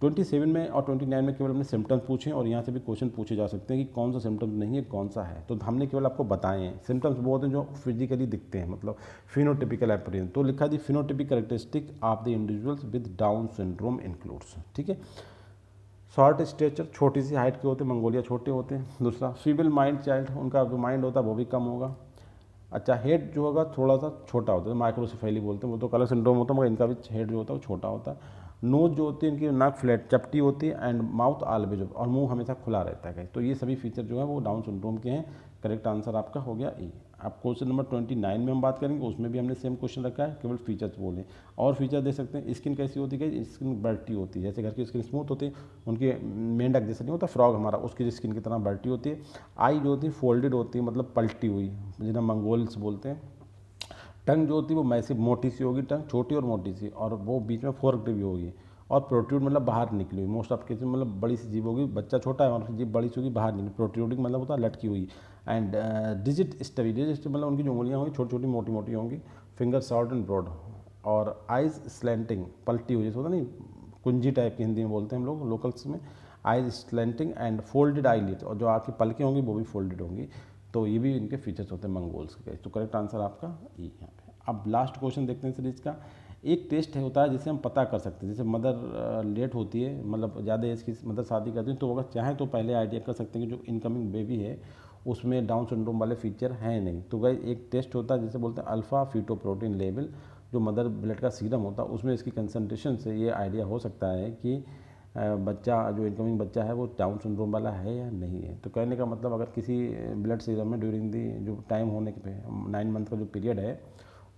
27 में और 29 में केवल हमने सिम्टम्स पूछे, और यहाँ से भी क्वेश्चन पूछे जा सकते हैं कि कौन सा सिम्टम्स नहीं है, कौन सा है। तो हमने केवल आपको बताए हैं सिम्टम्स वो होते हैं जो फिजिकली दिखते हैं, मतलब फिनोटिपिकल अपीयरेंस। तो लिखा थी phenotypic characteristic of the individuals with Down syndrome includes, ठीक है। शॉर्ट स्टेचर, छोटी सी हाइट के होते हैं, मंगोलिया छोटे होते हैं। दूसरा फीबल माइंड चाइल्ड, उनका जो माइंड होता है वो भी कम होगा। अच्छा हेड जो होगा थोड़ा सा छोटा होता है, माइक्रोसेफेली बोलते हैं, वो तो कलर सिंड्रोम होता है, मगर इनका भी हेड जो होता है वो छोटा होता है। नोज जो होती है इनकी नाक फ्लैट चपटी होती है, एंड माउथ ऑलवेज, और मुंह हमेशा खुला रहता है। तो ये सभी फीचर जो है वो डाउन सिंड्रोम के हैं। करेक्ट आंसर आपका हो गया ए। अब क्वेश्चन नंबर 29 में हम बात करेंगे, उसमें भी हमने सेम क्वेश्चन रखा है, केवल फीचर्स बोले। और फीचर देख सकते हैं, स्किन कैसी होती है, स्किन बल्टी होती है, जैसे घर की स्किन स्मूथ होती है, उनकी मेंढक जैसे नहीं होता फ्रॉग हमारा, उसकी स्किन की तरह बल्टी होती है। आई जो होती है फोल्डेड होती है, मतलब पलटी हुई, जिन्हें मंगोल्स बोलते हैं। टंग जो होती है वो मैसिव, मोटी सी होगी टंग, छोटी और मोटी सी, और वो बीच में फोर्क्ड भी होगी। और प्रोट्रूड मतलब बाहर निकली हुई, मोस्ट ऑफ केसेस मतलब बड़ी सी जीभ होगी, बच्चा छोटा है और जीभ बड़ी सी होगी, बाहर निकली। प्रोट्रूडिंग मतलब होता है लटकी हुई। एंड डिजिट स्टबी, डिजिट मतलब उनकी जो उंगलियाँ होंगी छोटी छोटी मोटी मोटी होंगी। फिंगर शॉर्ट एंड ब्रॉड, और आइज स्लैंटिंग, पलटी हुई, जैसे होता नहीं कुंजी टाइप की हिंदी में बोलते हैं हम लोग लोकल्स में। Eyes slanting and folded eyelid, और जो आपकी पलकें होंगी वो भी फोल्डेड होंगी। तो ये भी इनके फीचर्स होते हैं मंगोल्स के। तो करेक्ट आंसर आपका ये यहाँ पे। अब लास्ट क्वेश्चन देखते हैं सीरीज का। एक टेस्ट है होता है जिसे हम पता कर सकते हैं, जैसे मदर लेट होती है, मतलब ज़्यादा एज की मदर शादी करती है, तो अगर चाहें तो पहले आइडिया कर सकते हैं कि जो इनकमिंग बेबी है उसमें डाउन सिंड्रोम वाले फीचर हैं नहीं। तो गाइस एक टेस्ट होता है जिसे बोलते हैं अल्फ़ा फीटोप्रोटीन लेवल, जो मदर ब्लड का सीरम होता है उसमें इसकी कंसनट्रेशन से ये आइडिया हो सकता है कि बच्चा जो इनकमिंग बच्चा है वो डाउन सिंड्रोम वाला है या नहीं है। तो कहने का मतलब अगर किसी ब्लड सीरम में ड्यूरिंग दी जो टाइम होने के 9 मंथ का जो पीरियड है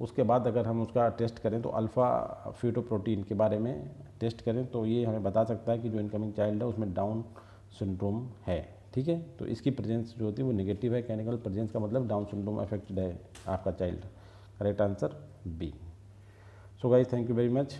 उसके बाद अगर हम उसका टेस्ट करें तो अल्फ़ा फीटोप्रोटीन के बारे में टेस्ट करें तो ये हमें बता सकता है कि जो इनकमिंग चाइल्ड है उसमें डाउन सिंड्रोम है। ठीक है, तो इसकी प्रेजेंस जो होती है वो नेगेटिव है। कैनिकल प्रेजेंस का मतलब डाउन सिंड्रोम अफेक्टेड है आपका child. Correct answer B. So guys, thank you very much.